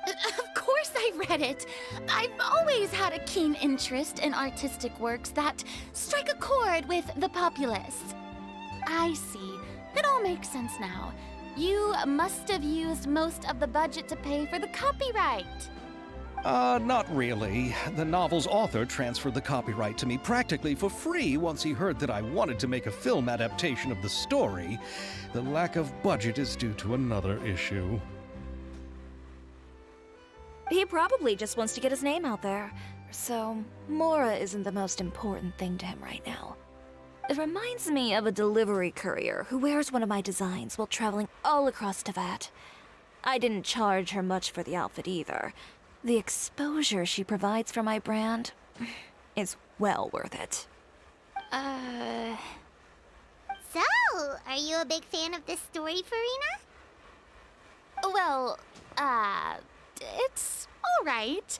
Of course I read it. I've always had a keen interest in artistic works that strike a chord with the populace. I see. It all makes sense now. You must have used most of the budget to pay for the copyright. Not really. The novel's author transferred the copyright to me practically for free once he heard that I wanted to make a film adaptation of the story. The lack of budget is due to another issue. He probably just wants to get his name out there. So, Mora isn't the most important thing to him right now. It reminds me of a delivery courier who wears one of my designs while traveling all across Teyvat. I didn't charge her much for the outfit either. The exposure she provides for my brand is well worth it. So, are you a big fan of this story, Farina? Well, it's all right.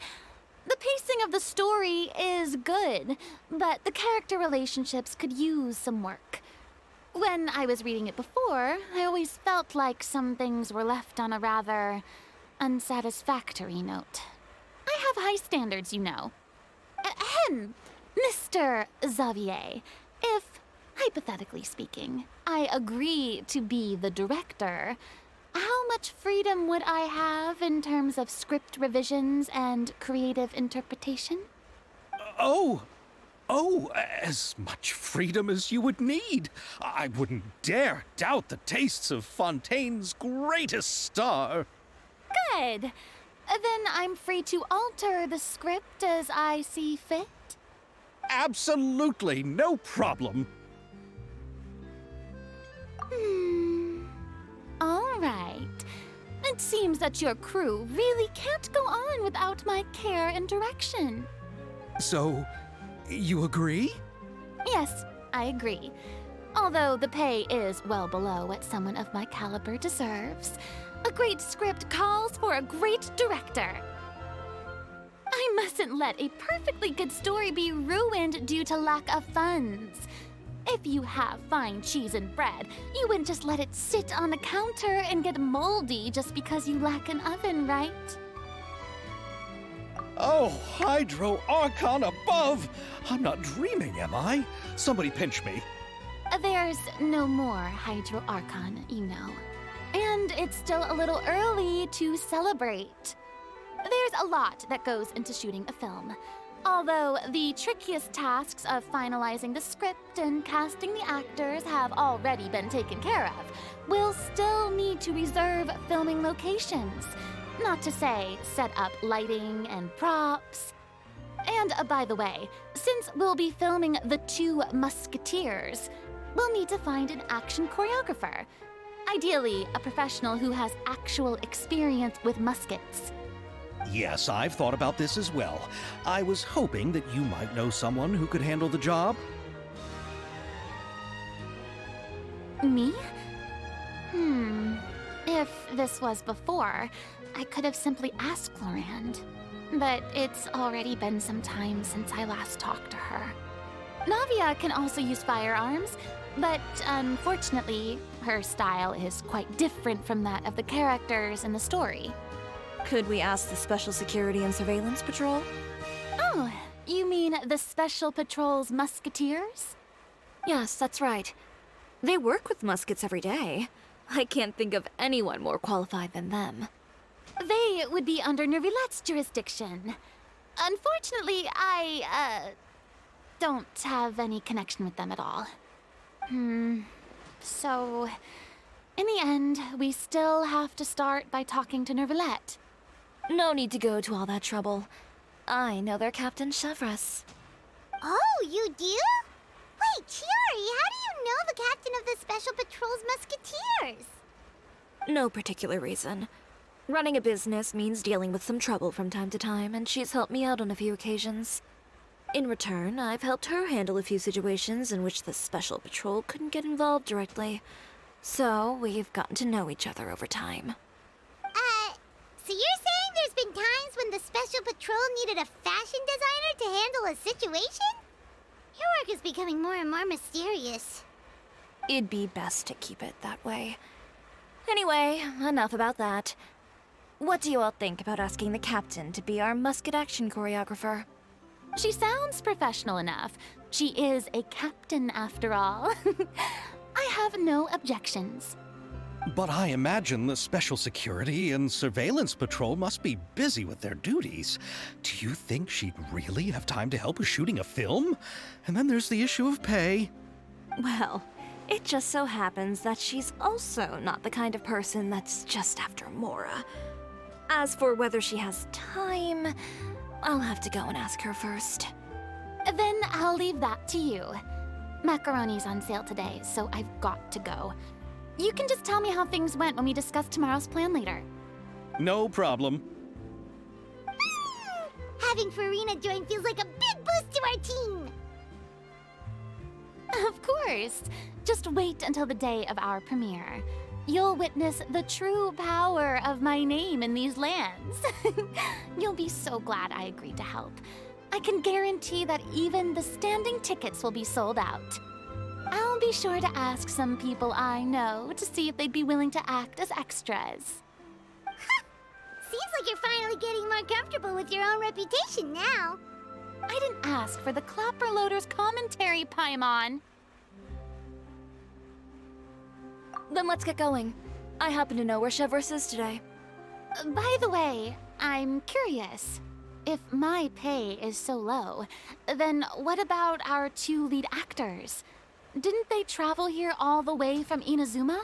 The pacing of the story is good, but the character relationships could use some work. When I was reading it before, I always felt like some things were left on a rather unsatisfactory note. I have high standards, you know. Ahem, Mr. Xavier, if, hypothetically speaking, I agree to be the director, how much freedom would I have in terms of script revisions and creative interpretation? Oh, as much freedom as you would need. I wouldn't dare doubt the tastes of Fontaine's greatest star. Good. Then I'm free to alter the script as I see fit? Absolutely, no problem. All right. It seems that your crew really can't go on without my care and direction. So, you agree? Yes, I agree. Although the pay is well below what someone of my caliber deserves, a great script calls for a great director. I mustn't let a perfectly good story be ruined due to lack of funds. If you have fine cheese and bread, you wouldn't just let it sit on the counter and get moldy just because you lack an oven, right? Oh, Hydro Archon above! I'm not dreaming, am I? Somebody pinch me. There's no more Hydro Archon, you know. And it's still a little early to celebrate. There's a lot that goes into shooting a film. Although the trickiest tasks of finalizing the script and casting the actors have already been taken care of, we'll still need to reserve filming locations. Not to say set up lighting and props. And by the way, since we'll be filming The Two Musketeers, we'll need to find an action choreographer. Ideally, a professional who has actual experience with muskets. Yes, I've thought about this as well. I was hoping that you might know someone who could handle the job. Me? If this was before, I could have simply asked Florand. But it's already been some time since I last talked to her. Navia can also use firearms, but unfortunately, her style is quite different from that of the characters in the story. Could we ask the Special Security and Surveillance Patrol? Oh, you mean the Special Patrol's Musketeers? Yes, that's right. They work with muskets every day. I can't think of anyone more qualified than them. They would be under Nervylet's jurisdiction. Unfortunately, don't have any connection with them at all. So, in the end, we still have to start by talking to Nervalette. No need to go to all that trouble. I know their Captain Chevres. Oh, you do? Wait, Chiori, how do you know the captain of the Special Patrol's Musketeers? No particular reason. Running a business means dealing with some trouble from time to time, and she's helped me out on a few occasions. In return, I've helped her handle a few situations in which the Special Patrol couldn't get involved directly. So, we've gotten to know each other over time. So you're saying there's been times when the Special Patrol needed a fashion designer to handle a situation? Your work is becoming more and more mysterious. It'd be best to keep it that way. Anyway, enough about that. What do you all think about asking the captain to be our musket action choreographer? She sounds professional enough. She is a captain, after all. I have no objections. But I imagine the Special Security and Surveillance Patrol must be busy with their duties. Do you think she'd really have time to help with shooting a film? And then there's the issue of pay. Well, it just so happens that she's also not the kind of person that's just after Mora. As for whether she has time, I'll have to go and ask her first. Then I'll leave that to you. Macaroni's on sale today, so I've got to go. You can just tell me how things went when we discuss tomorrow's plan later. No problem. Having Farina join feels like a big boost to our team! Of course. Just wait until the day of our premiere. You'll witness the true power of my name in these lands. You'll be so glad I agreed to help. I can guarantee that even the standing tickets will be sold out. I'll be sure to ask some people I know to see if they'd be willing to act as extras. Seems like you're finally getting more comfortable with your own reputation now. I didn't ask for the Clapper Loader's commentary, Paimon. Then let's get going. I happen to know where Chevres is today. By the way, I'm curious. If my pay is so low, then what about our two lead actors? Didn't they travel here all the way from Inazuma?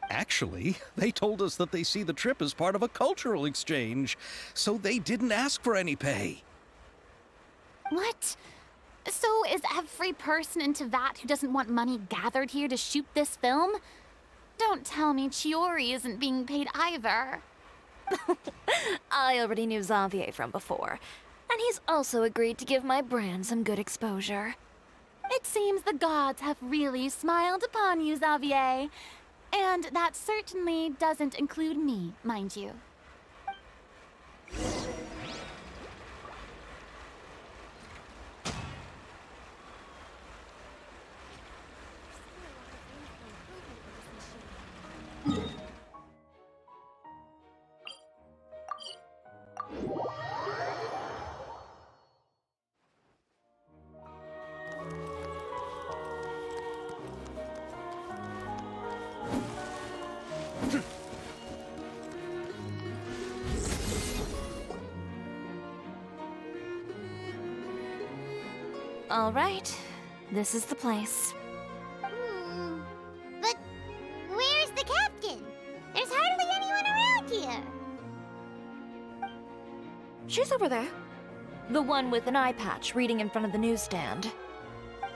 Actually, they told us that they see the trip as part of a cultural exchange, so they didn't ask for any pay. What? So is every person in Teyvat who doesn't want money gathered here to shoot this film? Don't tell me Chiori isn't being paid either. I already knew Xavier from before, and he's also agreed to give my brand some good exposure. It seems the gods have really smiled upon you, Xavier. And that certainly doesn't include me, mind you. All right, this is the place. But where's the captain? There's hardly anyone around here. She's over there. The one with an eye patch reading in front of the newsstand.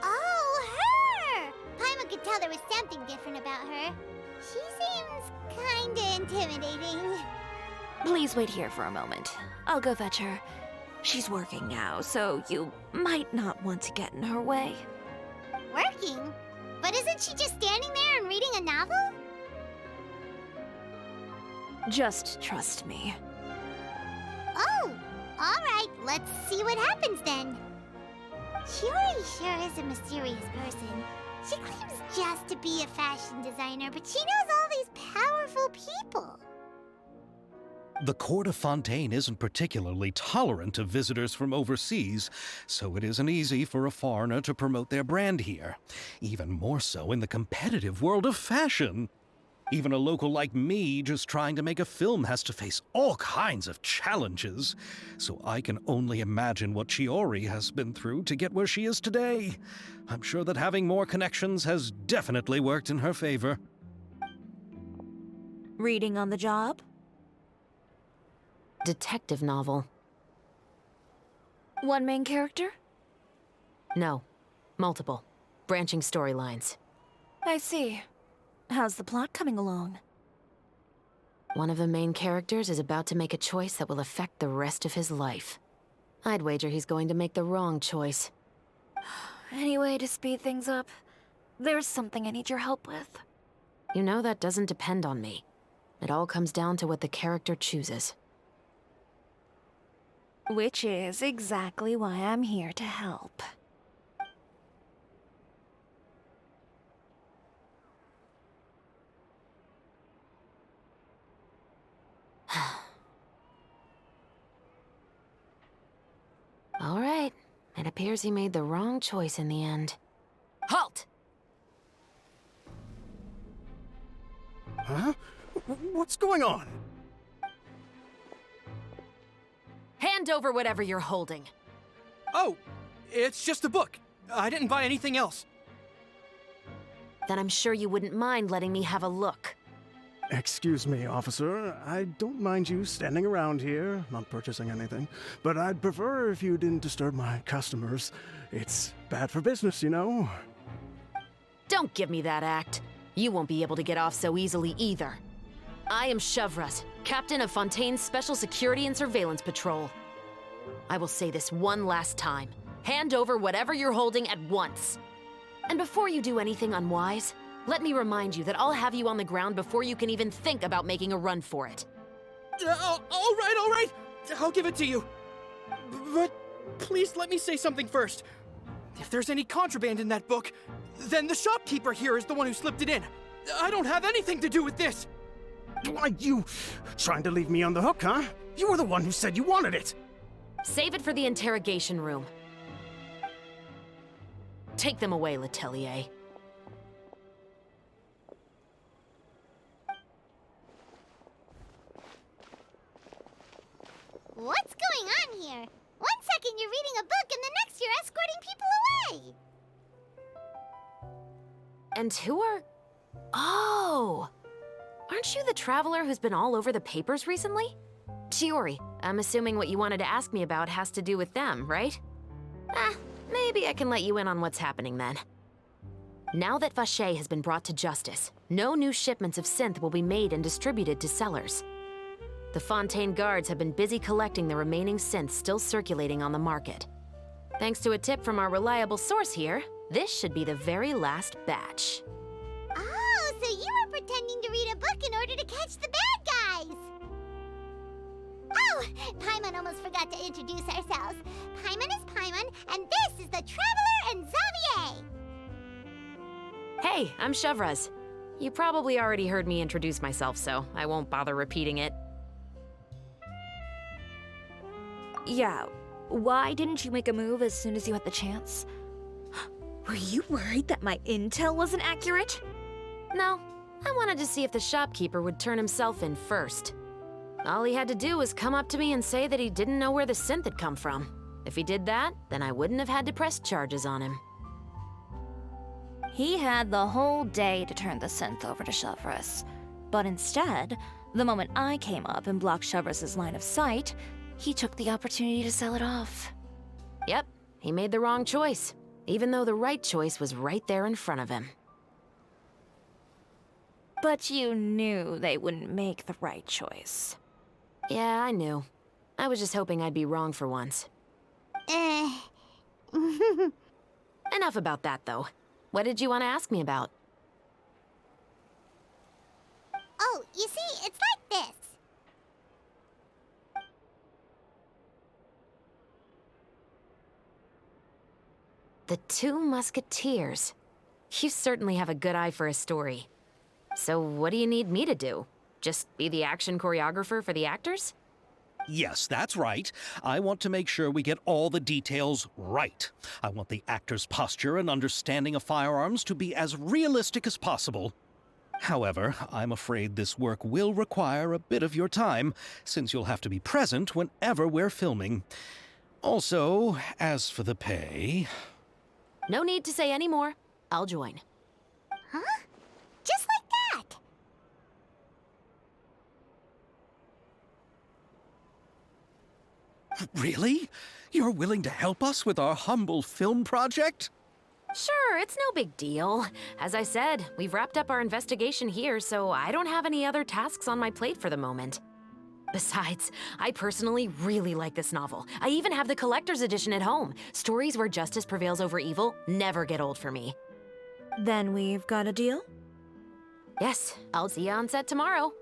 Oh, her! Paimon could tell there was something different about her. She seems kinda intimidating. Please wait here for a moment. I'll go fetch her. She's working now, so you might not want to get in her way. Working? But isn't she just standing there and reading a novel? Just trust me. Oh, alright, let's see what happens then. Chiori sure is a mysterious person. She claims just to be a fashion designer, but she knows all these powerful people. The court of Fontaine isn't particularly tolerant of visitors from overseas, so it isn't easy for a foreigner to promote their brand here. Even more so in the competitive world of fashion. Even a local like me just trying to make a film has to face all kinds of challenges. So I can only imagine what Chiori has been through to get where she is today. I'm sure that having more connections has definitely worked in her favor. Reading on the job? Detective novel. One main character? No. Multiple. Branching storylines. I see. How's the plot coming along? One of the main characters is about to make a choice that will affect the rest of his life. I'd wager he's going to make the wrong choice. Any way to speed things up? There's something I need your help with. You know that doesn't depend on me. It all comes down to what the character chooses. Which is exactly why I'm here to help. All right. It appears he made the wrong choice in the end. Halt! Huh? What's going on? Hand over whatever you're holding. Oh, it's just a book. I didn't buy anything else. Then I'm sure you wouldn't mind letting me have a look. Excuse me, officer. I don't mind you standing around here, not purchasing anything, but I'd prefer if you didn't disturb my customers. It's bad for business, you know? Don't give me that act. You won't be able to get off so easily either. I am Shavras, captain of Fontaine's Special Security and Surveillance Patrol. I will say this one last time. Hand over whatever you're holding at once. And before you do anything unwise, let me remind you that I'll have you on the ground before you can even think about making a run for it. All right. I'll give it to you. But please let me say something first. If there's any contraband in that book, then the shopkeeper here is the one who slipped it in. I don't have anything to do with this. Why, you trying to leave me on the hook, huh? You were the one who said you wanted it. Save it for the interrogation room. Take them away, Letelier. What's going on here? One second you're reading a book and the next you're escorting people away. And who are... Oh! Aren't you the traveler who's been all over the papers recently? Chiori, I'm assuming what you wanted to ask me about has to do with them, right? Maybe I can let you in on what's happening then. Now that Vacher has been brought to justice, no new shipments of synth will be made and distributed to sellers. The Fontaine guards have been busy collecting the remaining synths still circulating on the market. Thanks to a tip from our reliable source here, this should be the very last batch. Oh, so you were pretending to read a book in order to catch the bad guys! Oh, Paimon almost forgot to introduce ourselves. Paimon is Paimon, and this is the Traveler and Xavier! Hey, I'm Shavras. You probably already heard me introduce myself, so I won't bother repeating it. Yeah, why didn't you make a move as soon as you had the chance? Were you worried that my intel wasn't accurate? No, I wanted to see if the shopkeeper would turn himself in first. All he had to do was come up to me and say that he didn't know where the synth had come from. If he did that, then I wouldn't have had to press charges on him. He had the whole day to turn the synth over to Shavras. But instead, the moment I came up and blocked Shavras' line of sight, he took the opportunity to sell it off. Yep, he made the wrong choice, even though the right choice was right there in front of him. But you knew they wouldn't make the right choice. Yeah, I knew. I was just hoping I'd be wrong for once. Enough about that, though. What did you want to ask me about? Oh, you see, it's like this. The Two Musketeers. You certainly have a good eye for a story. So what do you need me to do? Just be the action choreographer for the actors? Yes, that's right. I want to make sure we get all the details right. I want the actor's posture and understanding of firearms to be as realistic as possible. However, I'm afraid this work will require a bit of your time, since you'll have to be present whenever we're filming. Also, as for the pay... No need to say any more. I'll join. Huh? Just like that? Really? You're willing to help us with our humble film project? Sure, it's no big deal. As I said, we've wrapped up our investigation here, so I don't have any other tasks on my plate for the moment. Besides, I personally really like this novel. I even have the collector's edition at home. Stories where justice prevails over evil never get old for me. Then we've got a deal? Yes, I'll see you on set tomorrow.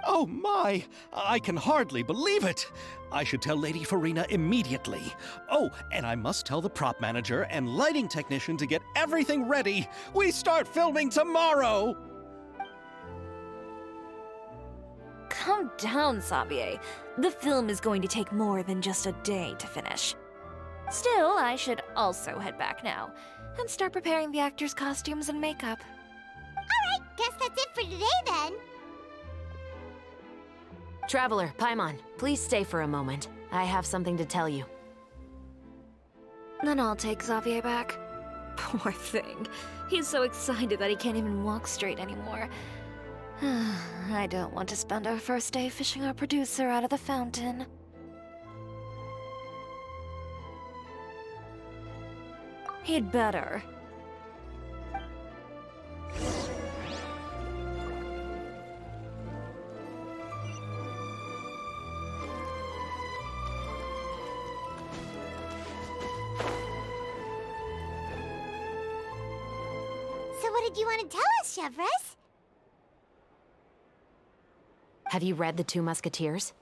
Oh my! I can hardly believe it! I should tell Lady Farina immediately. Oh, and I must tell the prop manager and lighting technician to get everything ready. We start filming tomorrow! Calm down, Xavier. The film is going to take more than just a day to finish. Still, I should also head back now and start preparing the actors' costumes and makeup. Alright, guess that's it for today then. Traveler, Paimon, please stay for a moment. I have something to tell you. Then I'll take Xavier back. Poor thing. He's so excited that he can't even walk straight anymore. I don't want to spend our first day fishing our producer out of the fountain. He'd better. So what did you want to tell us, Chevres? Have you read The Two Musketeers?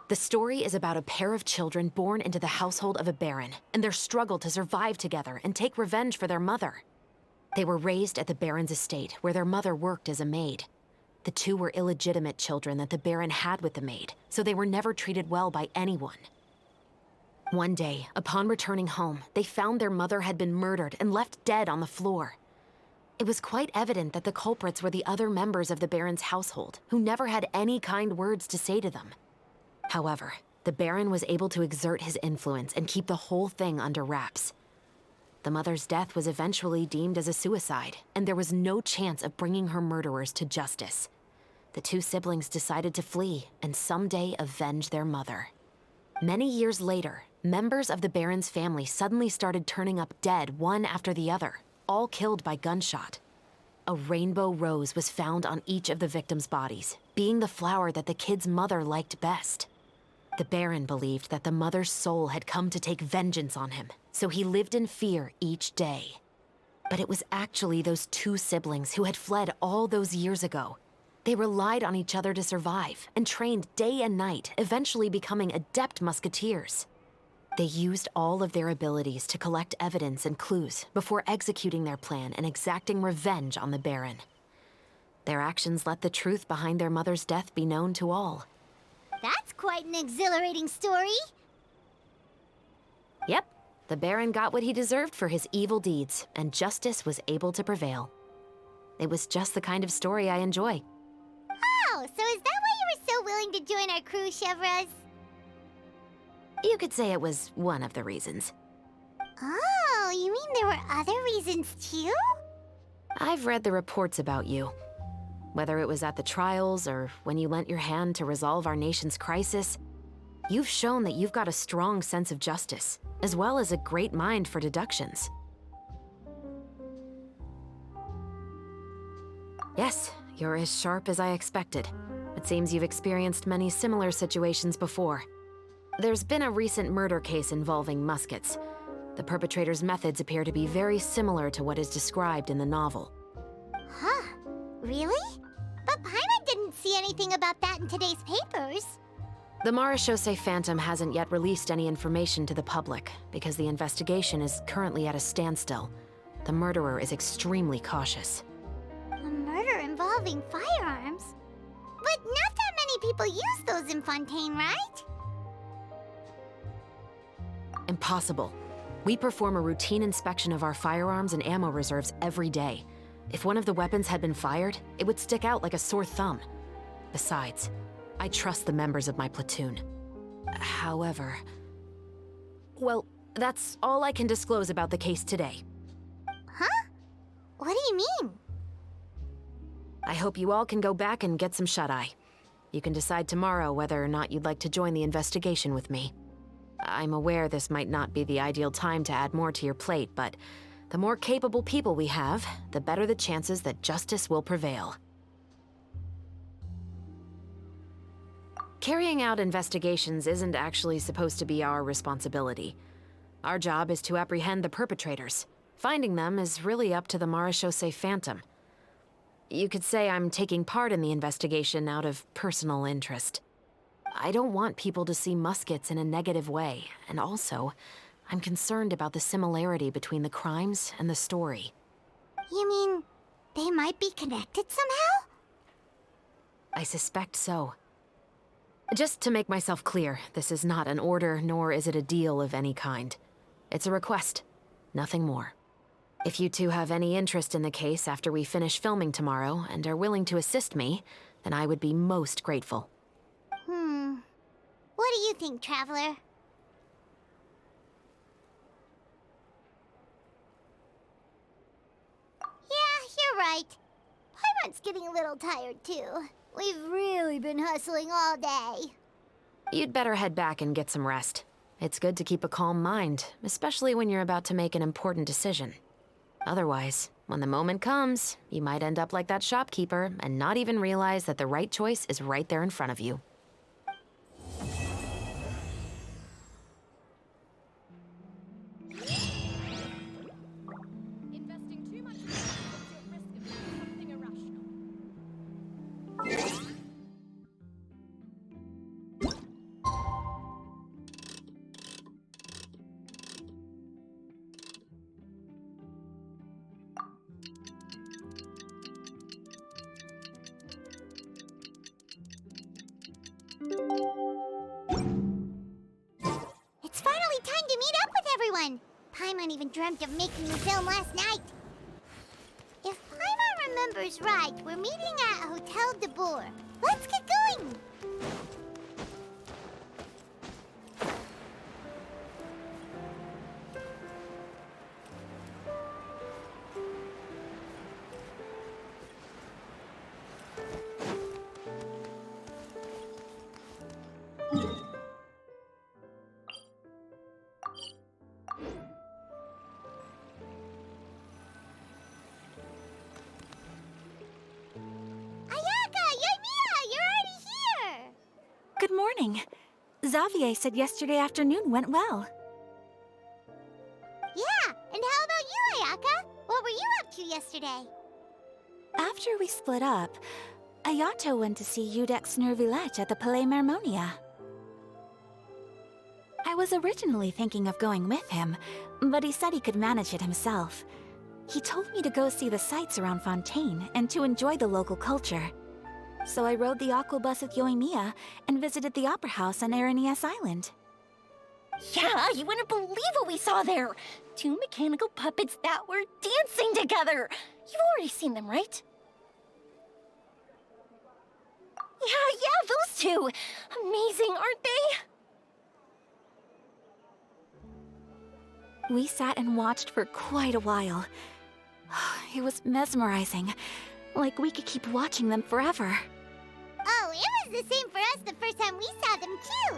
The story is about a pair of children born into the household of a baron, and their struggle to survive together and take revenge for their mother. They were raised at the baron's estate, where their mother worked as a maid. The two were illegitimate children that the baron had with the maid, so they were never treated well by anyone. One day, upon returning home, they found their mother had been murdered and left dead on the floor. It was quite evident that the culprits were the other members of the baron's household, who never had any kind words to say to them. However, the baron was able to exert his influence and keep the whole thing under wraps. The mother's death was eventually deemed as a suicide, and there was no chance of bringing her murderers to justice. The two siblings decided to flee and someday avenge their mother. Many years later, members of the baron's family suddenly started turning up dead one after the other, all killed by gunshot. A rainbow rose was found on each of the victims' bodies, being the flower that the kid's mother liked best. The baron believed that the mother's soul had come to take vengeance on him, so he lived in fear each day. But it was actually those two siblings who had fled all those years ago. They relied on each other to survive and trained day and night, eventually becoming adept musketeers. They used all of their abilities to collect evidence and clues before executing their plan and exacting revenge on the baron. Their actions let the truth behind their mother's death be known to all. That's quite an exhilarating story. Yep, the baron got what he deserved for his evil deeds, and justice was able to prevail. It was just the kind of story I enjoy. Oh, so is that why you were so willing to join our crew, Chevres? You could say it was one of the reasons. Oh, you mean there were other reasons too? I've read the reports about you. Whether it was at the trials or when you lent your hand to resolve our nation's crisis, you've shown that you've got a strong sense of justice, as well as a great mind for deductions. Yes, you're as sharp as I expected. It seems you've experienced many similar situations before. There's been a recent murder case involving Muskets. The perpetrator's methods appear to be very similar to what is described in the novel. Huh? Really? But Paimon didn't see anything about that in today's papers. The Marechaussee Phantom hasn't yet released any information to the public because the investigation is currently at a standstill. The murderer is extremely cautious. A murder involving firearms? But not that many people use those in Fontaine, right? Impossible. We perform a routine inspection of our firearms and ammo reserves every day. If one of the weapons had been fired, it would stick out like a sore thumb. Besides, I trust the members of my platoon. However... Well, that's all I can disclose about the case today. Huh? What do you mean? I hope you all can go back and get some shut-eye. You can decide tomorrow whether or not you'd like to join the investigation with me. I'm aware this might not be the ideal time to add more to your plate, but the more capable people we have, the better the chances that justice will prevail. Carrying out investigations isn't actually supposed to be our responsibility. Our job is to apprehend the perpetrators. Finding them is really up to the Marechaussee Phantom. You could say I'm taking part in the investigation out of personal interest. I don't want people to see Muskets in a negative way, and also, I'm concerned about the similarity between the crimes and the story. You mean they might be connected somehow? I suspect so. Just to make myself clear, this is not an order, nor is it a deal of any kind. It's a request, nothing more. If you two have any interest in the case after we finish filming tomorrow and are willing to assist me, then I would be most grateful. What do you think, Traveler? Yeah, you're right. Paimon's getting a little tired, too. We've really been hustling all day. You'd better head back and get some rest. It's good to keep a calm mind, especially when you're about to make an important decision. Otherwise, when the moment comes, you might end up like that shopkeeper and not even realize that the right choice is right there in front of you. Investing too much puts you at risk of doing something irrational. It's finally time to meet up with everyone. Paimon even dreamt of making the film last night. If Paimon remembers right, we're meeting at Hotel de Boer. Let's get going. Good morning. Xavier said yesterday afternoon went well. Yeah, and how about you, Ayaka? What were you up to yesterday? After we split up, Ayato went to see Udex Nervillette at the Palais Mermonia. I was originally thinking of going with him, but he said he could manage it himself. He told me to go see the sights around Fontaine and to enjoy the local culture. So I rode the aquabus with Yoimiya and visited the opera house on Aranias Island. Yeah, you wouldn't believe what we saw there! 2 mechanical puppets that were dancing together! You've already seen them, right? Yeah, those two! Amazing, aren't they? We sat and watched for quite a while. It was mesmerizing. Like we could keep watching them forever. Oh, it was the same for us the first time we saw them, too.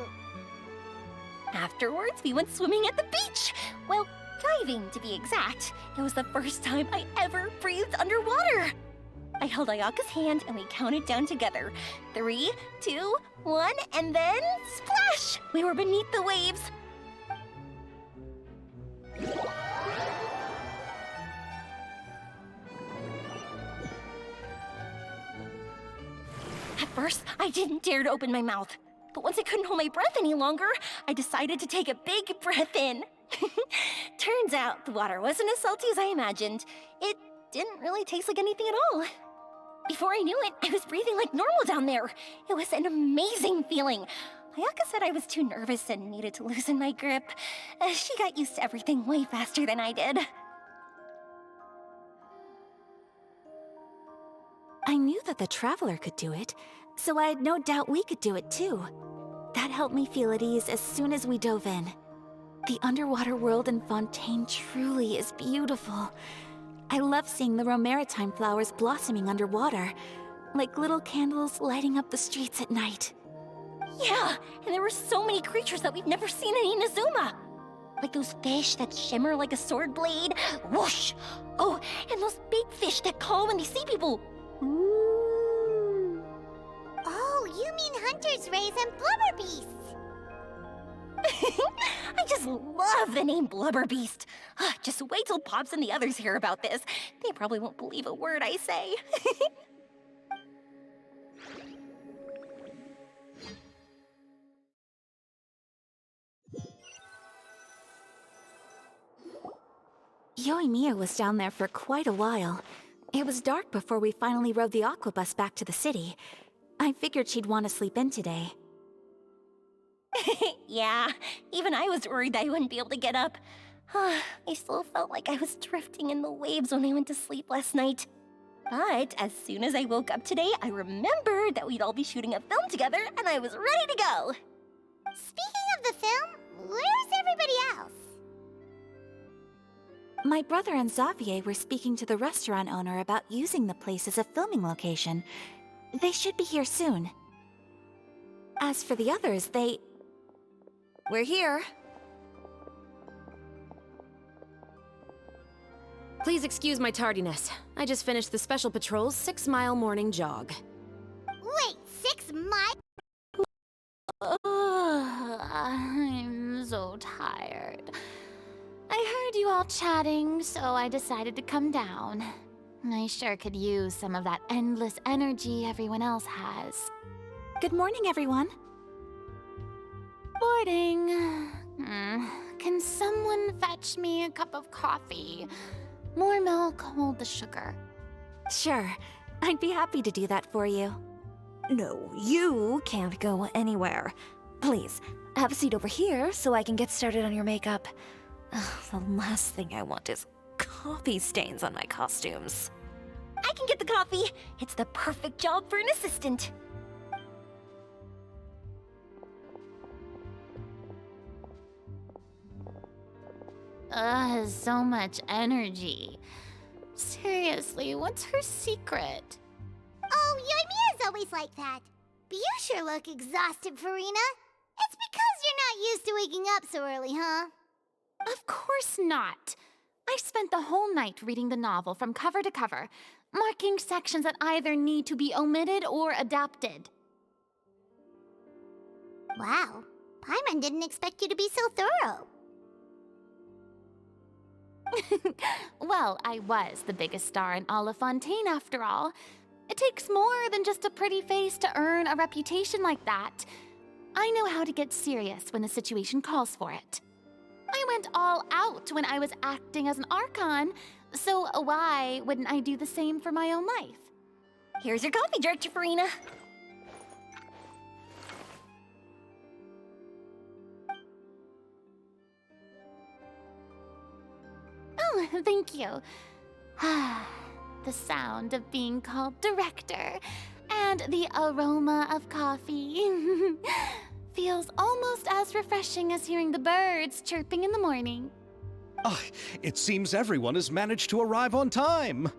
Afterwards, we went swimming at the beach! Well, diving, to be exact. It was the first time I ever breathed underwater! I held Ayaka's hand and we counted down together. 3, 2, 1, and then splash! We were beneath the waves. At first, I didn't dare to open my mouth. But once I couldn't hold my breath any longer, I decided to take a big breath in. Turns out the water wasn't as salty as I imagined. It didn't really taste like anything at all. Before I knew it, I was breathing like normal down there. It was an amazing feeling. Ayaka said I was too nervous and needed to loosen my grip. She got used to everything way faster than I did. I knew that the Traveler could do it, so I had no doubt we could do it too. That helped me feel at ease as soon as we dove in. The underwater world in Fontaine truly is beautiful. I love seeing the romaritime flowers blossoming underwater, like little candles lighting up the streets at night. Yeah, and there were so many creatures that we've never seen in Inazuma. Like those fish that shimmer like a sword blade. Whoosh! Oh, and those big fish that call when they see people. Ooh. Oh, you mean hunters rays and blubber beasts. I just love the name Blubber Beast. Just wait till Pops and the others hear about this. They probably won't believe a word I say. Yoimiya was down there for quite a while. It was dark before we finally rode the aquabus back to the city. I figured she'd want to sleep in today. Yeah, even I was worried I wouldn't be able to get up. I still felt like I was drifting in the waves when I went to sleep last night. But as soon as I woke up today, I remembered that we'd all be shooting a film together, and I was ready to go. Speaking of the film, where's everybody else? My brother and Xavier were speaking to the restaurant owner about using the place as a filming location. They should be here soon. As for the others, We're here. Please excuse my tardiness. I just finished the Special Patrol's 6-mile morning jog. Wait, 6 miles? I'm so tired. I heard you all chatting, so I decided to come down. I sure could use some of that endless energy everyone else has. Good morning, everyone. Morning. Can someone fetch me a cup of coffee? More milk, hold the sugar. Sure, I'd be happy to do that for you. No, you can't go anywhere. Please, have a seat over here so I can get started on your makeup. The last thing I want is coffee stains on my costumes. I can get the coffee. It's the perfect job for an assistant. So much energy. Seriously, what's her secret? Oh, Yoimiya's always like that. But you sure look exhausted, Farina. It's because you're not used to waking up so early, huh? Of course not. I spent the whole night reading the novel from cover to cover, marking sections that either need to be omitted or adapted. Wow, Paimon didn't expect you to be so thorough. Well, I was the biggest star in all of Fontaine after all. It takes more than just a pretty face to earn a reputation like that. I know how to get serious when the situation calls for it. I went all out when I was acting as an Archon, so why wouldn't I do the same for my own life? Here's your coffee, Director Farina. Oh, thank you. The sound of being called director and the aroma of coffee feels almost as refreshing as hearing the birds chirping in the morning. Ah, it seems everyone has managed to arrive on time.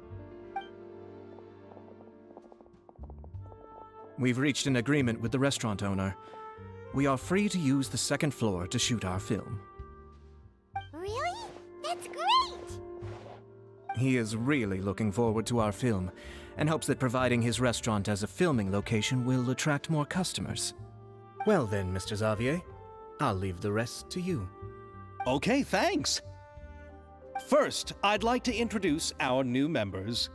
We've reached an agreement with the restaurant owner. We are free to use the second floor to shoot our film. Really? That's great! He is really looking forward to our film, and hopes that providing his restaurant as a filming location will attract more customers. Well then, Mr. Xavier, I'll leave the rest to you. Okay, thanks. First, I'd like to introduce our new members.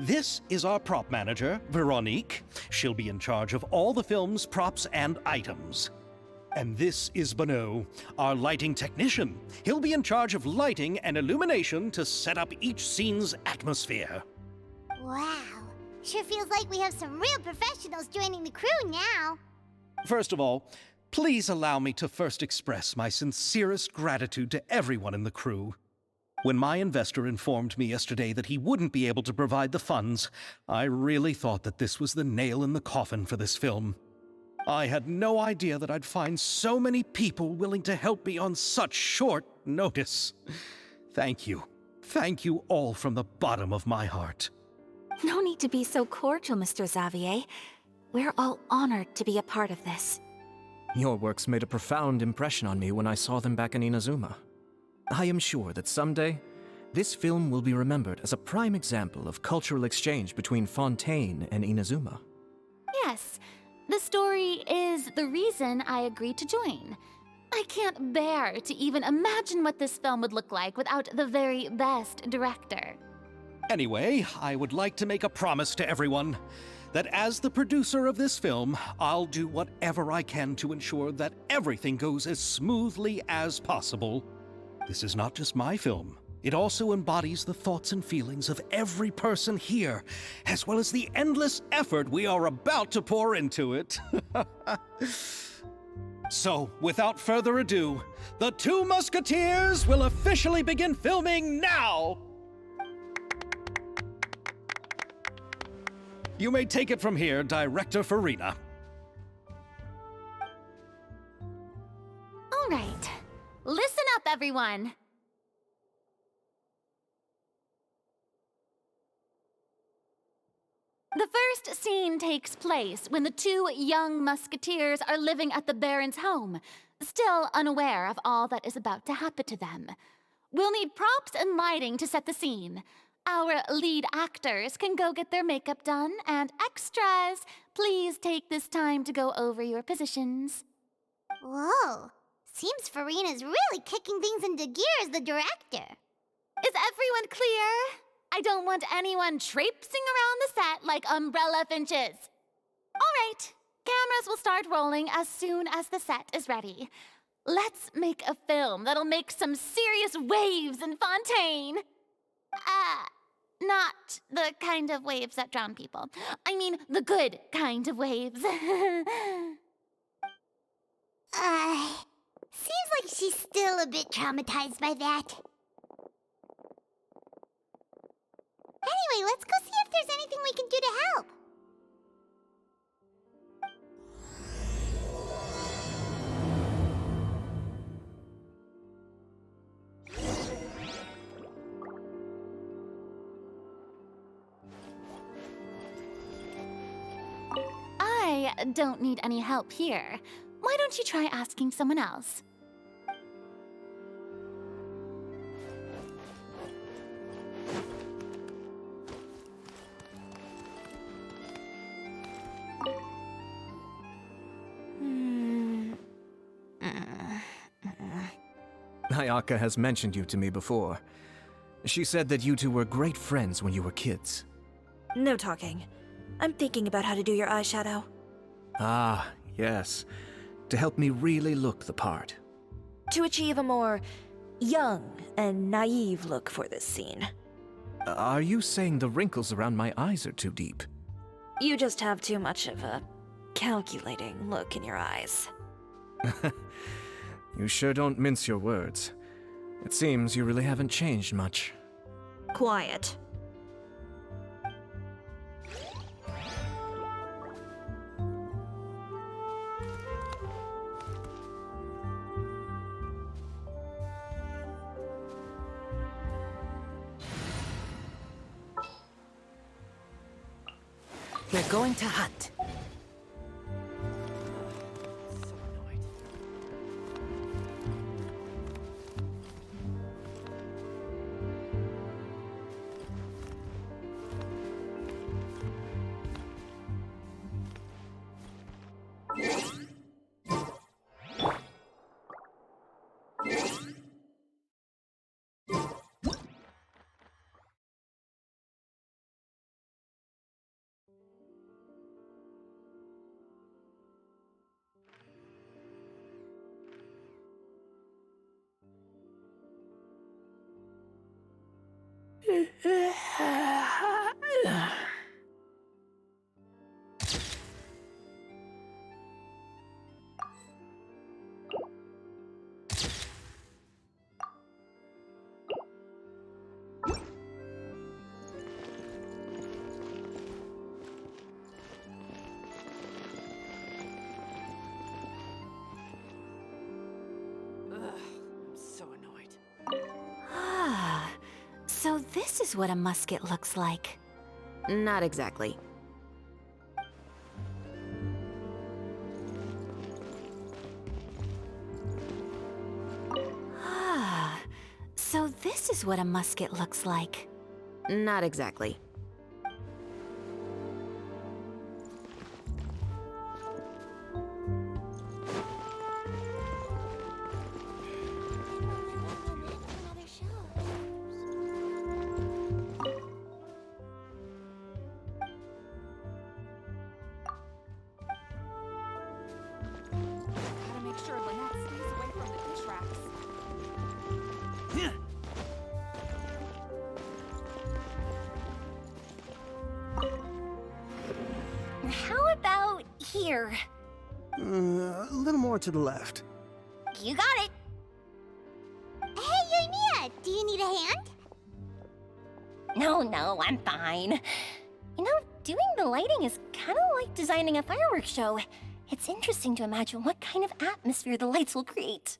This is our prop manager, Veronique. She'll be in charge of all the film's props and items. And this is Bonneau, our lighting technician. He'll be in charge of lighting and illumination to set up each scene's atmosphere. Wow, sure feels like we have some real professionals joining the crew now. First of all, Please allow me to first express my sincerest gratitude to everyone in the crew. When my investor informed me yesterday that he wouldn't be able to provide the funds, I really thought that this was the nail in the coffin for this film. I had no idea that I'd find so many people willing to help me on such short notice. Thank you. Thank you all from the bottom of my heart. No need to be so cordial, Mr. Xavier. We're all honored to be a part of this. Your works made a profound impression on me when I saw them back in Inazuma. I am sure that someday, this film will be remembered as a prime example of cultural exchange between Fontaine and Inazuma. Yes, the story is the reason I agreed to join. I can't bear to even imagine what this film would look like without the very best director. Anyway, I would like to make a promise to everyone that as the producer of this film, I'll do whatever I can to ensure that everything goes as smoothly as possible. This is not just my film. It also embodies the thoughts and feelings of every person here, as well as the endless effort we are about to pour into it. So, without further ado, the Two Musketeers will officially begin filming now! You may take it from here, Director Farina. All right, listen up, everyone. The first scene takes place when the two young musketeers are living at the Baron's home, still unaware of all that is about to happen to them. We'll need props and lighting to set the scene. Our lead actors can go get their makeup done, and extras, please take this time to go over your positions. Whoa. Seems Farina's really kicking things into gear as the director. Is everyone clear? I don't want anyone traipsing around the set like umbrella finches. All right, cameras will start rolling as soon as the set is ready. Let's make a film that'll make some serious waves in Fontaine. Not the kind of waves that drown people. I mean, the good kind of waves. Seems like she's still a bit traumatized by that. Anyway, let's go see if there's anything we can do to help. I don't need any help here. Why don't you try asking someone else? Ayaka has mentioned you to me before. She said that you two were great friends when you were kids. No talking. I'm thinking about how to do your eyeshadow. Ah, yes. To help me really look the part. To achieve a more young and naive look for this scene. Are you saying the wrinkles around my eyes are too deep? You just have too much of a calculating look in your eyes. You sure don't mince your words. It seems you really haven't changed much. Quiet. We're going to hunt. this is what a musket looks like. Not exactly. Ah, so this is what a musket looks like. Not exactly. Gotta make sure Lynette stays away from the dish racks. How about here? A little more to the left. You got it. Hey, Mia, do you need a hand? No, I'm fine. You know, doing the lighting is kind of like designing a fireworks show. It's interesting to imagine what kind of atmosphere the lights will create.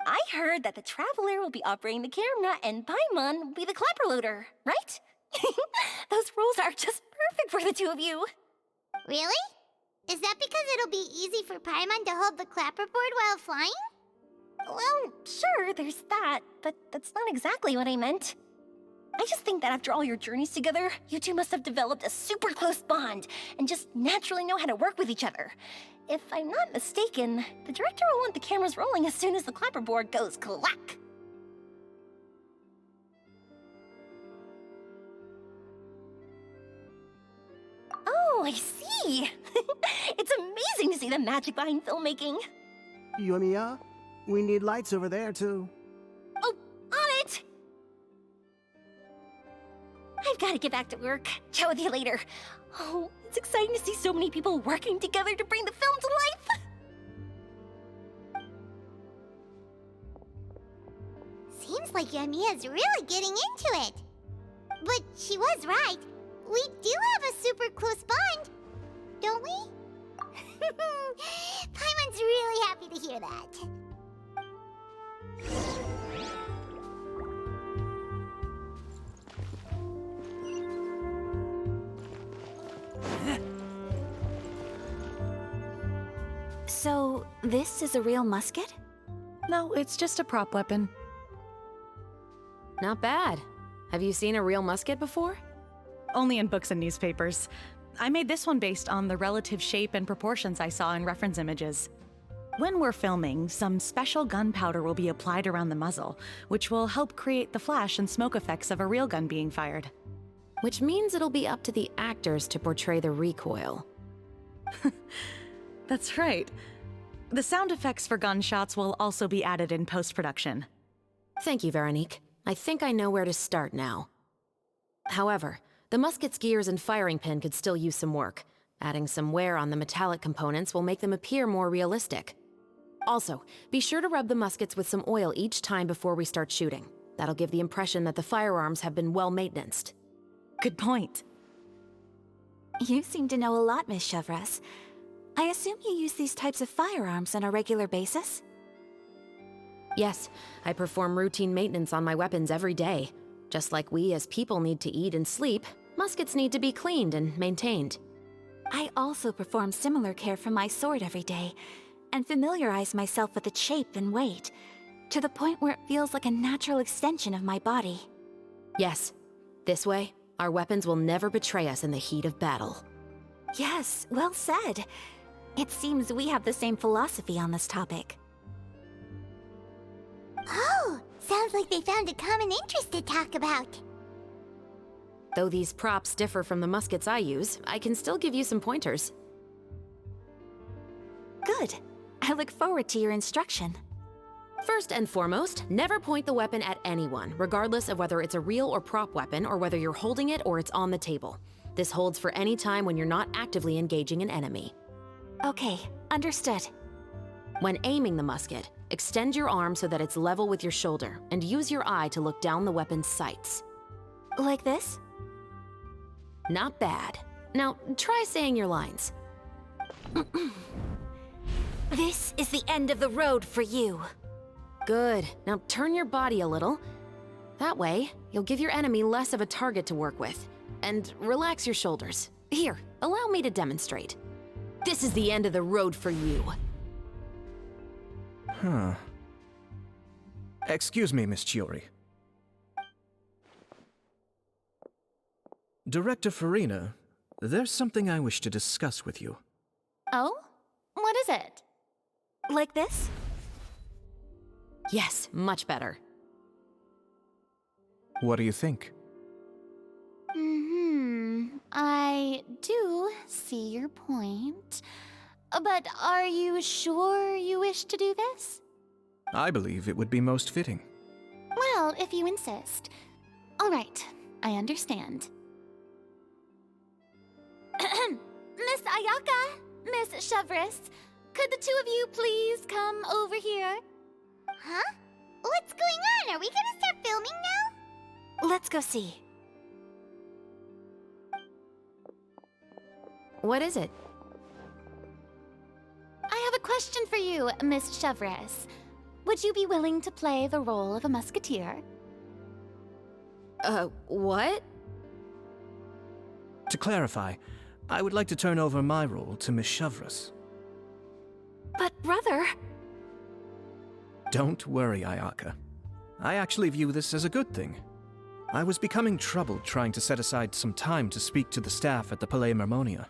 I heard that the Traveler will be operating the camera and Paimon will be the clapper loader, right? Those roles are just perfect for the two of you. Really? Is that because it'll be easy for Paimon to hold the clapperboard while flying? Well, sure, there's that, but that's not exactly what I meant. I just think that after all your journeys together, you two must have developed a super close bond and just naturally know how to work with each other. If I'm not mistaken, the director will want the cameras rolling as soon as the clapperboard goes clack. Oh, I see. It's amazing to see the magic behind filmmaking. Yumiya, we need lights over there, too. Oh, on it! I've got to get back to work. Chat with you later. Oh, it's exciting to see so many people working together to bring the film to life. Seems like Yumiya's really getting into it. But she was right. We do have a super close bond, don't we? Paimon's really happy to hear that. So, this is a real musket? No, it's just a prop weapon. Not bad. Have you seen a real musket before? Only in books and newspapers. I made this one based on the relative shape and proportions I saw in reference images. When we're filming, some special gunpowder will be applied around the muzzle, which will help create the flash and smoke effects of a real gun being fired. Which means it'll be up to the actors to portray the recoil. That's right. The sound effects for gunshots will also be added in post-production. Thank you, Veronique. I think I know where to start now. However, the musket's gears and firing pin could still use some work. Adding some wear on the metallic components will make them appear more realistic. Also, be sure to rub the muskets with some oil each time before we start shooting. That'll give the impression that the firearms have been well maintained. Good point. You seem to know a lot, Miss Chevres. I assume you use these types of firearms on a regular basis? Yes, I perform routine maintenance on my weapons every day. Just like we as people need to eat and sleep, muskets need to be cleaned and maintained. I also perform similar care for my sword every day, and familiarize myself with its shape and weight, to the point where it feels like a natural extension of my body. Yes, this way, our weapons will never betray us in the heat of battle. Yes, well said. It seems we have the same philosophy on this topic. Oh, sounds like they found a common interest to talk about. Though these props differ from the muskets I use, I can still give you some pointers. Good. I look forward to your instruction. First and foremost, never point the weapon at anyone, regardless of whether it's a real or prop weapon or whether you're holding it or it's on the table. This holds for any time when you're not actively engaging an enemy. Okay, understood. When aiming the musket, extend your arm so that it's level with your shoulder and use your eye to look down the weapon's sights. Like this? Not bad. Now, try saying your lines. This is the end of the road for you. Good. Now turn your body a little. That way, you'll give your enemy less of a target to work with. And relax your shoulders. Here, allow me to demonstrate. This is the end of the road for you. Huh. Excuse me, Miss Chiori. Director Farina, there's something I wish to discuss with you. Oh? What is it? Like this? Yes, much better. What do you think? I do see your point. But are you sure you wish to do this? I believe it would be most fitting. Well, if you insist. All right, I understand. Miss Ayaka, Miss Chevris, could the two of you please come over here? Huh? What's going on? Are we gonna start filming now? Let's go see. What is it? I have a question for you, Miss Chevris. Would you be willing to play the role of a musketeer? What? To clarify, I would like to turn over my role to Miss Chevris. But, brother... Don't worry, Ayaka. I actually view this as a good thing. I was becoming troubled trying to set aside some time to speak to the staff at the Palais Mermonia.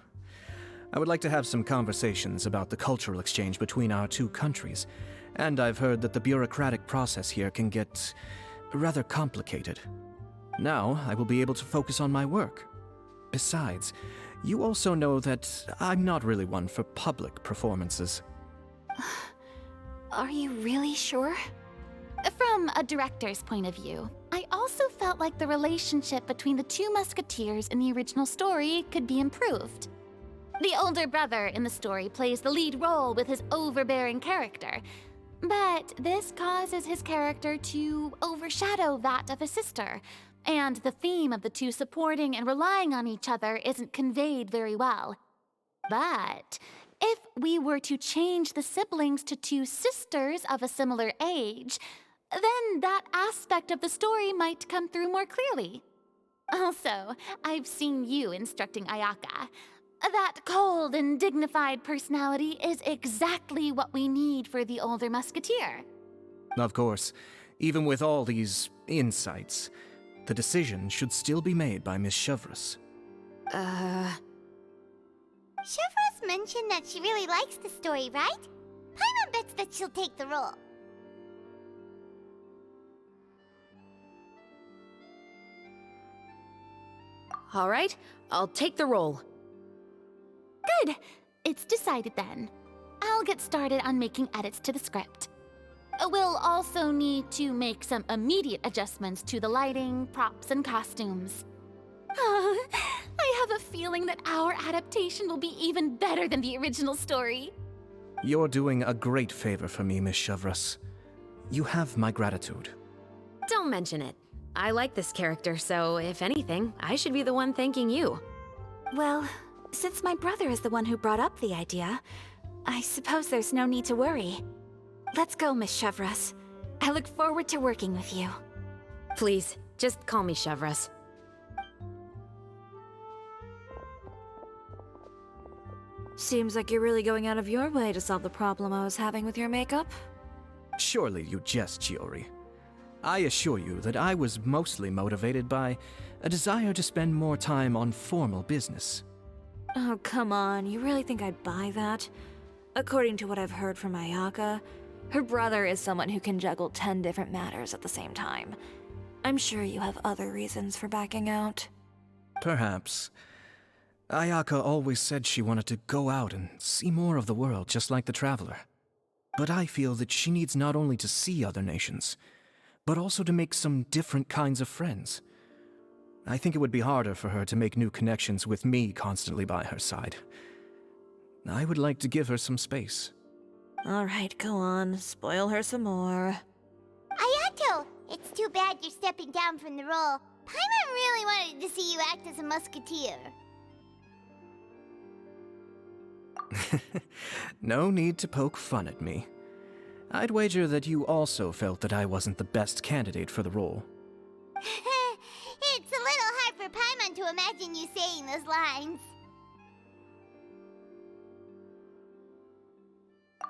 I would like to have some conversations about the cultural exchange between our two countries, and I've heard that the bureaucratic process here can get rather complicated. Now, I will be able to focus on my work. Besides, you also know that I'm not really one for public performances. Are you really sure? From a director's point of view, I also felt like the relationship between the two musketeers in the original story could be improved. The older brother in the story plays the lead role with his overbearing character, but this causes his character to overshadow that of his sister, and the theme of the two supporting and relying on each other isn't conveyed very well. But if we were to change the siblings to two sisters of a similar age, then that aspect of the story might come through more clearly. Also, I've seen you instructing Ayaka. That cold and dignified personality is exactly what we need for the older musketeer. Of course, even with all these insights, the decision should still be made by Miss Chevris. Chevros mentioned that she really likes the story, right? Paimon bets that she'll take the role. All right, I'll take the role. Good. It's decided then. I'll get started on making edits to the script. We'll also need to make some immediate adjustments to the lighting, props, and costumes. I have a feeling that our adaptation will be even better than the original story. You're doing a great favor for me, Miss Chevris. You have my gratitude. Don't mention it. I like this character, so if anything, I should be the one thanking you. Well, since my brother is the one who brought up the idea, I suppose there's no need to worry. Let's go, Miss Chevris. I look forward to working with you. Please, just call me Chevris. Seems like you're really going out of your way to solve the problem I was having with your makeup. Surely you jest, Chiori. I assure you that I was mostly motivated by a desire to spend more time on formal business. Oh, come on. You really think I'd buy that? According to what I've heard from Ayaka, her brother is someone who can juggle 10 different matters at the same time. I'm sure you have other reasons for backing out. Perhaps. Ayaka always said she wanted to go out and see more of the world, just like the Traveler. But I feel that she needs not only to see other nations, but also to make some different kinds of friends. I think it would be harder for her to make new connections with me constantly by her side. I would like to give her some space. All right, go on. Spoil her some more. Ayato, it's too bad you're stepping down from the role. Paimon really wanted to see you act as a musketeer. No need to poke fun at me. I'd wager that you also felt that I wasn't the best candidate for the role. It's a little hard for Paimon to imagine you saying those lines.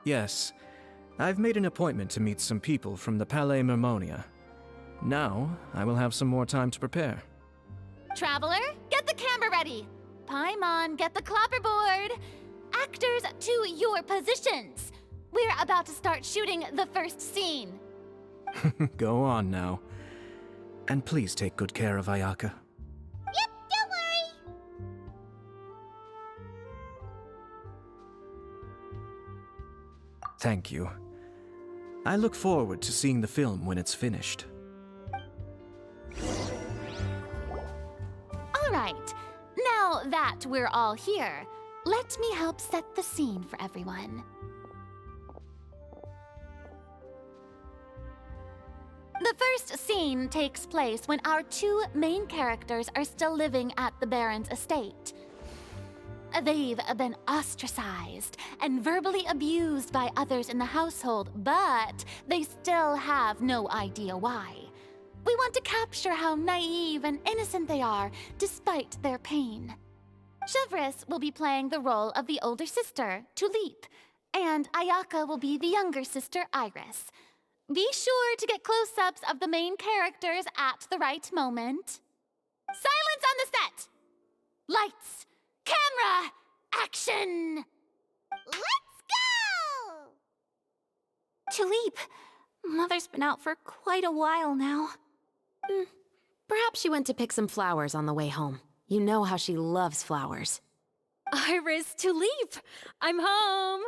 Yes, I've made an appointment to meet some people from the Palais Mermonia. Now, I will have some more time to prepare. Traveler, get the camera ready. Paimon, get the clapperboard. Actors, to your positions. We're about to start shooting the first scene. Go on now. And please take good care of Ayaka. Yep, don't worry. Thank you. I look forward to seeing the film when it's finished. All right, now that we're all here, let me help set the scene for everyone. The first scene takes place when our two main characters are still living at the Baron's estate. They've been ostracized and verbally abused by others in the household, but they still have no idea why. We want to capture how naive and innocent they are, despite their pain. Chevres will be playing the role of the older sister, Tulip, and Ayaka will be the younger sister, Iris. Be sure to get close-ups of the main characters at the right moment. Silence on the set! Lights! Camera! Action! Let's go! Tulip, Mother's been out for quite a while now. Perhaps she went to pick some flowers on the way home. You know how she loves flowers. Iris, Tulip, I'm home.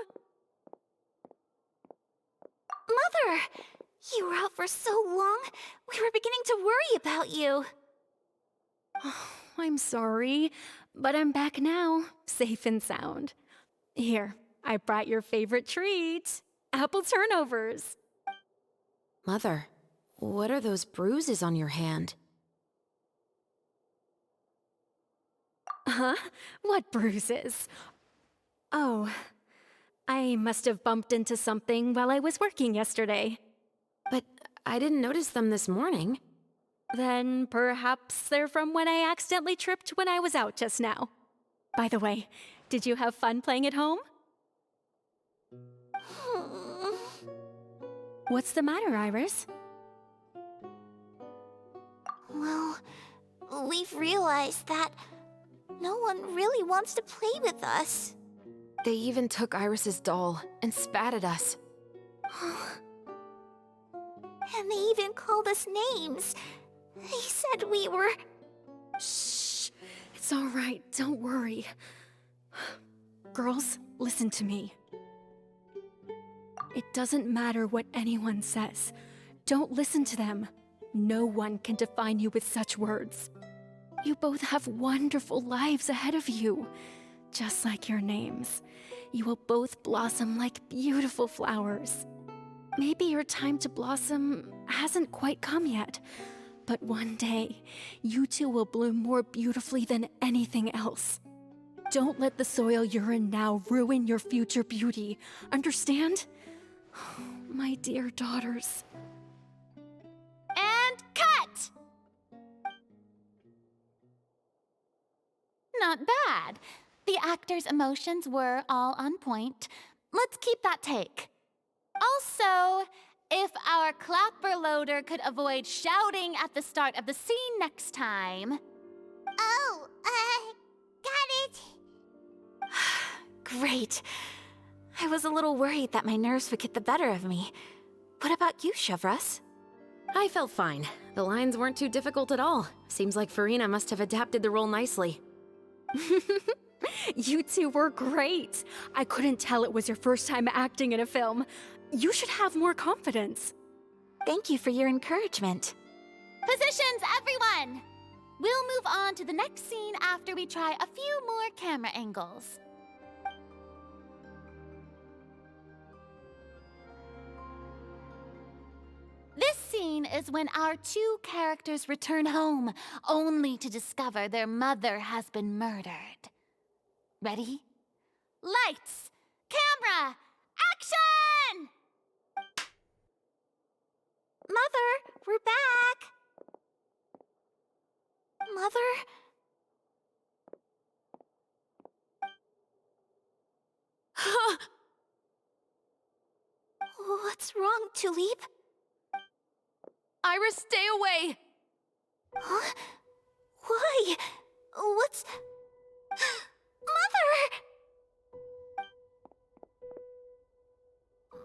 Mother! You were out for so long, we were beginning to worry about you. I'm sorry, but I'm back now, safe and sound. Here, I brought your favorite treat, apple turnovers. Mother, what are those bruises on your hand? Huh? What bruises? Oh, I must have bumped into something while I was working yesterday. But I didn't notice them this morning. Then perhaps they're from when I accidentally tripped when I was out just now. By the way, did you have fun playing at home? What's the matter, Iris? Well, we've realized that no one really wants to play with us. They even took Iris's doll and spat at us. And they even called us names. They said we were... Shh! It's all right, don't worry. Girls, listen to me. It doesn't matter what anyone says. Don't listen to them. No one can define you with such words. You both have wonderful lives ahead of you. Just like your names. You will both blossom like beautiful flowers. Maybe your time to blossom hasn't quite come yet, but one day, you two will bloom more beautifully than anything else. Don't let the soil you're in now ruin your future beauty. Understand? My dear daughters. And cut! Not bad. The actors' emotions were all on point. Let's keep that take. Also, if our clapper loader could avoid shouting at the start of the scene next time. Oh, got it. Great. I was a little worried that my nerves would get the better of me. What about you, Chevres? I felt fine. The lines weren't too difficult at all. Seems like Farina must have adapted the role nicely. You two were great. I couldn't tell it was your first time acting in a film. You should have more confidence. Thank you for your encouragement. Positions, everyone! We'll move on to the next scene after we try a few more camera angles. This scene is when our two characters return home, only to discover their mother has been murdered. Ready? Lights! Camera! Action! Mother, we're back! Mother? What's wrong, Tulip? Iris, stay away! Huh? Why? What's... Mother!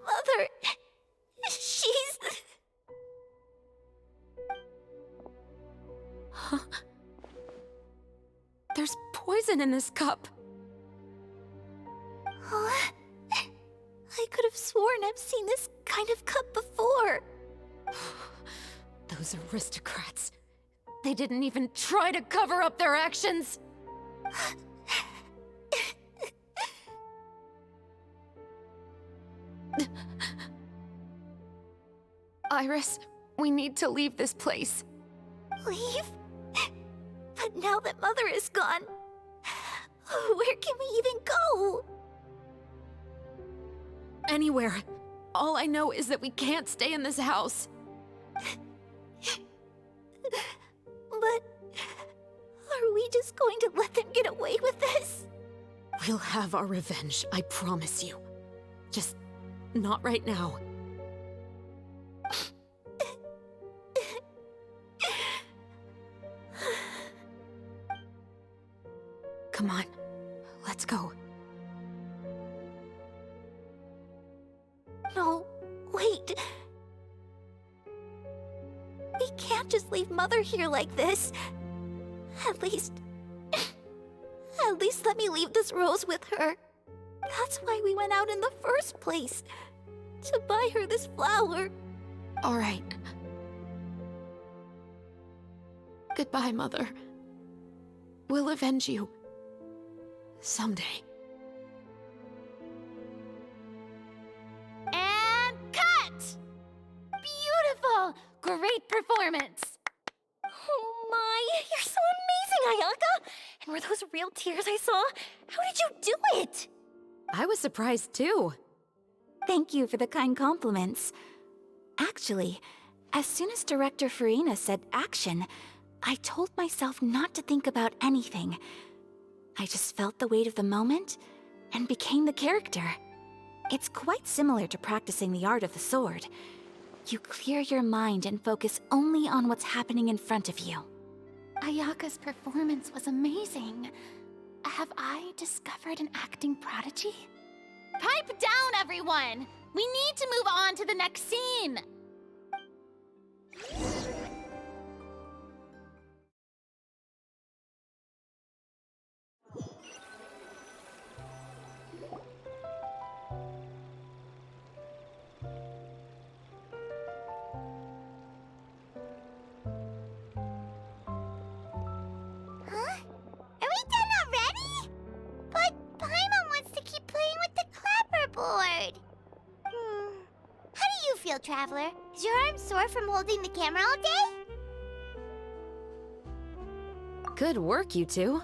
Mother... She's... Huh? There's poison in this cup. Huh? I could have sworn I've seen this kind of cup before. Those aristocrats. They didn't even try to cover up their actions. Iris, we need to leave this place. Leave? But now that Mother is gone, where can we even go? Anywhere. All I know is that we can't stay in this house. But are we just going to let them get away with this? We'll have our revenge, I promise you. Just not right now. Come on, let's go. No, wait. We can't just leave Mother here like this. At least let me leave this rose with her. That's why we went out in the first place. To buy her this flower. All right. Goodbye, Mother. We'll avenge you. Someday. And cut! Beautiful! Great performance! Oh my, you're so amazing, Ayaka! And were those real tears I saw? How did you do it? I was surprised too. Thank you for the kind compliments. Actually, as soon as Director Farina said action, I told myself not to think about anything. I just felt the weight of the moment and became the character. It's quite similar to practicing the art of the sword. You clear your mind and focus only on what's happening in front of you. Ayaka's performance was amazing. Have I discovered an acting prodigy? Pipe down, everyone! We need to move on to the next scene! Huh? Are we done already? But Paimon wants to keep playing with the clapperboard. How do you feel, Traveler? Is your arm sore from holding the camera all day? Good work, you two.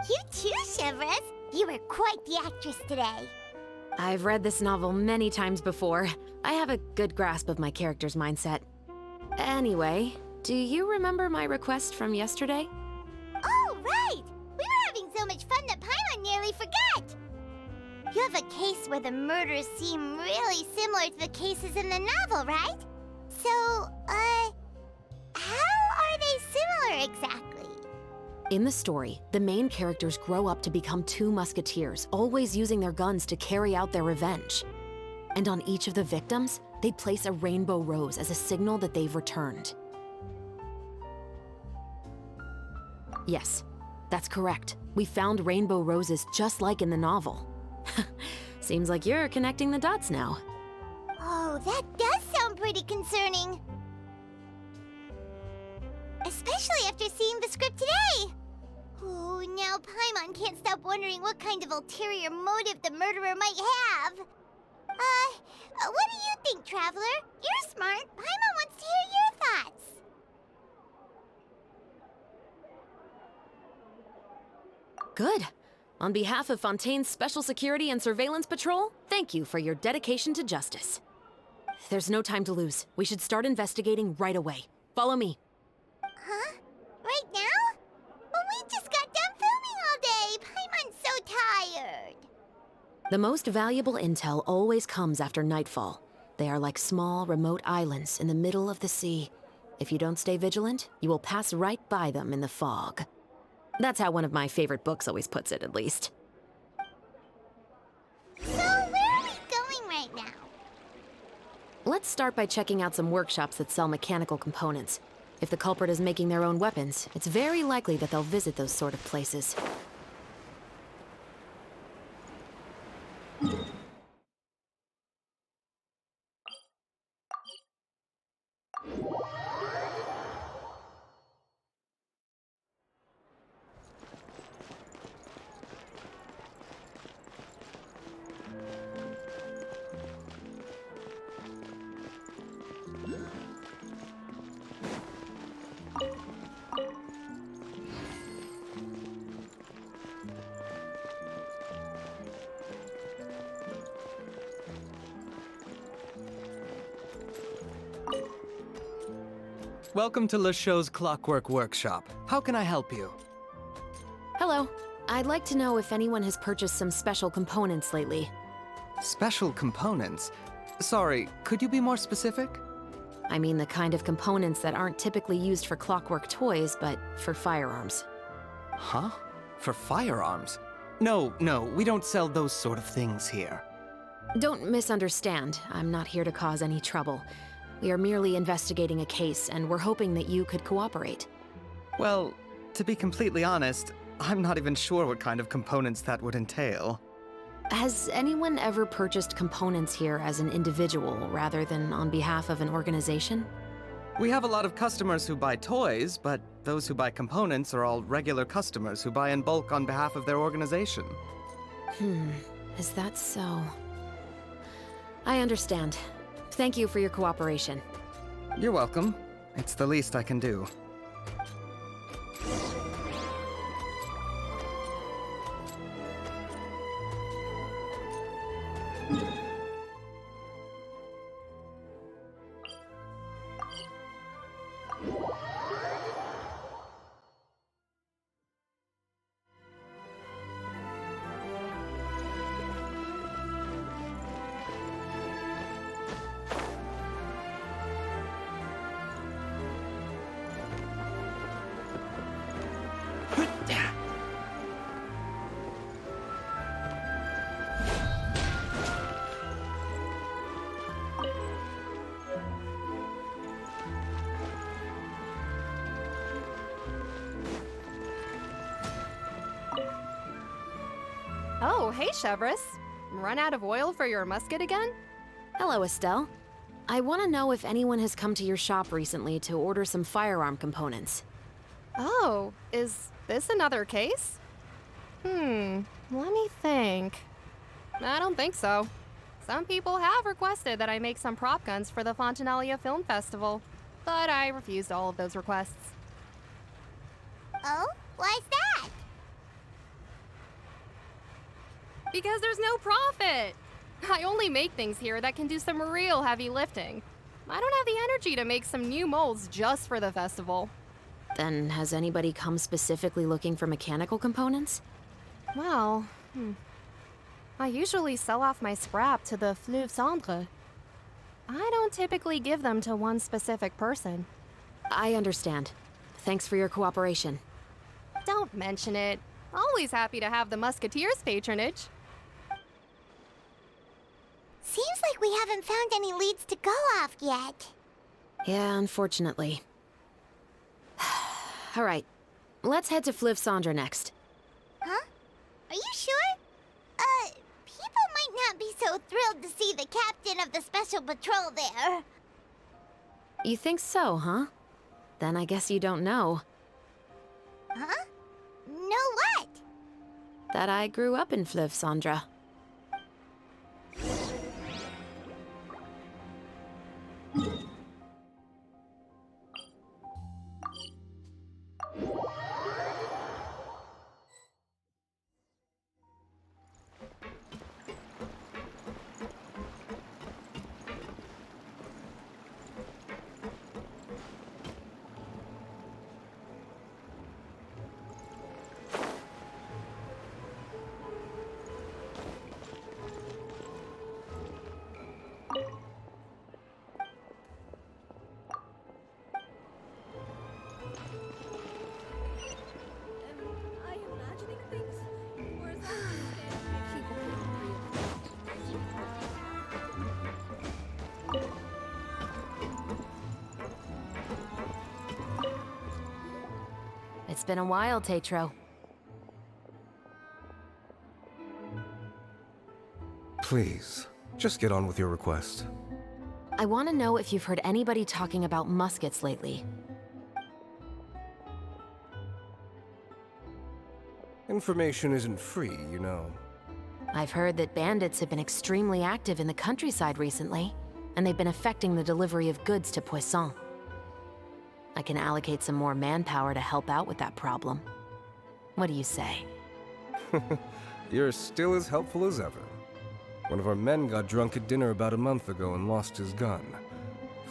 You too, Shivers. You were quite the actress today. I've read this novel many times before. I have a good grasp of my character's mindset. Anyway, do you remember my request from yesterday? Oh, right! We were having so much fun that Paimon nearly forgot! You have a case where the murders seem really similar to the cases in the novel, right? So, how are they similar exactly? In the story, the main characters grow up to become two musketeers, always using their guns to carry out their revenge. And on each of the victims, they place a rainbow rose as a signal that they've returned. Yes, that's correct. We found rainbow roses just like in the novel. Seems like you're connecting the dots now. Oh, that does sound pretty concerning. Especially after seeing the script today. Oh, now Paimon can't stop wondering what kind of ulterior motive the murderer might have. What do you think, Traveler? You're smart. Paimon wants to hear your thoughts. Good. On behalf of Fontaine's Special Security and Surveillance Patrol, thank you for your dedication to justice. There's no time to lose. We should start investigating right away. Follow me. Huh? right now? Well, we just got done filming all day. Paimon's so tired. The most valuable intel always comes after nightfall. They are like small, remote islands in the middle of the sea. If you don't stay vigilant, you will pass right by them in the fog. That's how one of my favorite books always puts it, at least. So, where are we going right now? Let's start by checking out some workshops that sell mechanical components. If the culprit is making their own weapons, it's very likely that they'll visit those sort of places. Welcome to Le Show's Clockwork Workshop. How can I help you? Hello. I'd like to know if anyone has purchased some special components lately. Special components? Sorry, could you be more specific? I mean the kind of components that aren't typically used for clockwork toys, but for firearms. Huh? For firearms? No, we don't sell those sort of things here. Don't misunderstand. I'm not here to cause any trouble. We are merely investigating a case, and we're hoping that you could cooperate. Well, to be completely honest, I'm not even sure what kind of components that would entail. Has anyone ever purchased components here as an individual rather than on behalf of an organization? We have a lot of customers who buy toys, but those who buy components are all regular customers who buy in bulk on behalf of their organization. Is that so? I understand. Thank you for your cooperation. You're welcome. It's the least I can do. Oh, hey, Chevris. Run out of oil for your musket again? Hello, Estelle. I want to know if anyone has come to your shop recently to order some firearm components. Oh, is this another case? Let me think. I don't think so. Some people have requested that I make some prop guns for the Fontanalia Film Festival, but I refused all of those requests. Oh? Why's that? Because there's no profit! I only make things here that can do some real heavy lifting. I don't have the energy to make some new molds just for the festival. Then has anybody come specifically looking for mechanical components? Well, I usually sell off my scrap to the Fleuve Cendre. I don't typically give them to one specific person. I understand. Thanks for your cooperation. Don't mention it. Always happy to have the Musketeers' patronage. Seems like we haven't found any leads to go off yet. Yeah, unfortunately. All right, let's head to Fleuve Cendre next. Huh? Are you sure? People might not be so thrilled to see the captain of the special patrol there. You think so, huh? Then I guess you don't know. Huh? Know what? That I grew up in Fleuve Cendre. It's been a while, Tetro. Please, just get on with your request. I want to know if you've heard anybody talking about muskets lately. Information isn't free, you know. I've heard that bandits have been extremely active in the countryside recently, and they've been affecting the delivery of goods to Poisson. I can allocate some more manpower to help out with that problem. What do you say? You're still as helpful as ever. One of our men got drunk at dinner about a month ago and lost his gun.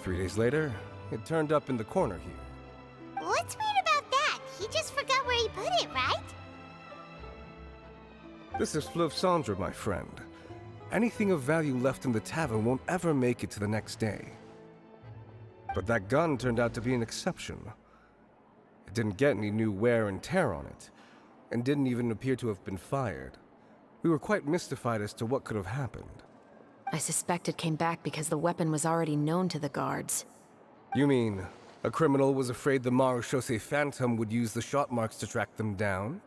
3 days later, it turned up in the corner here. What's weird about that? He just forgot where he put it, right? This is Fleuve Cendre, my friend. Anything of value left in the tavern won't ever make it to the next day. But that gun turned out to be an exception. It didn't get any new wear and tear on it, and didn't even appear to have been fired. We were quite mystified as to what could have happened. I suspect it came back because the weapon was already known to the guards. You mean, a criminal was afraid the Marechaussee Phantom would use the shot marks to track them down?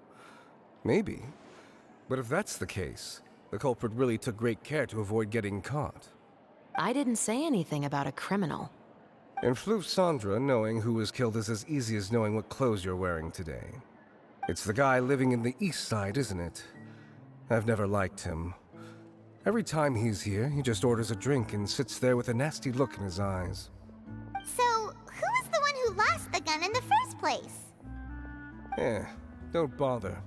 Maybe. But if that's the case, the culprit really took great care to avoid getting caught. I didn't say anything about a criminal. In Fleuve Cendre, knowing who was killed is as easy as knowing what clothes you're wearing today. It's the guy living in the east side, isn't it? I've never liked him. Every time he's here, he just orders a drink and sits there with a nasty look in his eyes. So, who was the one who lost the gun in the first place? Don't bother.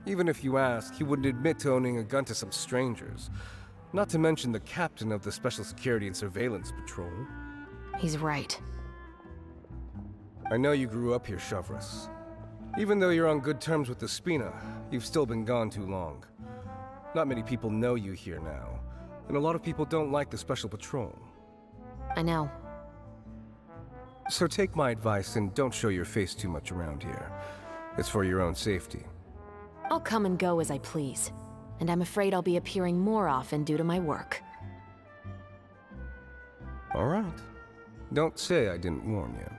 Even if you ask, he wouldn't admit to owning a gun to some strangers. Not to mention the captain of the Special Security and Surveillance Patrol. He's right. I know you grew up here, Chevres. Even though you're on good terms with the Spina, you've still been gone too long. Not many people know you here now, and a lot of people don't like the Special Patrol. I know. So take my advice and don't show your face too much around here. It's for your own safety. I'll come and go as I please, and I'm afraid I'll be appearing more often due to my work. All right. Don't say I didn't warn you.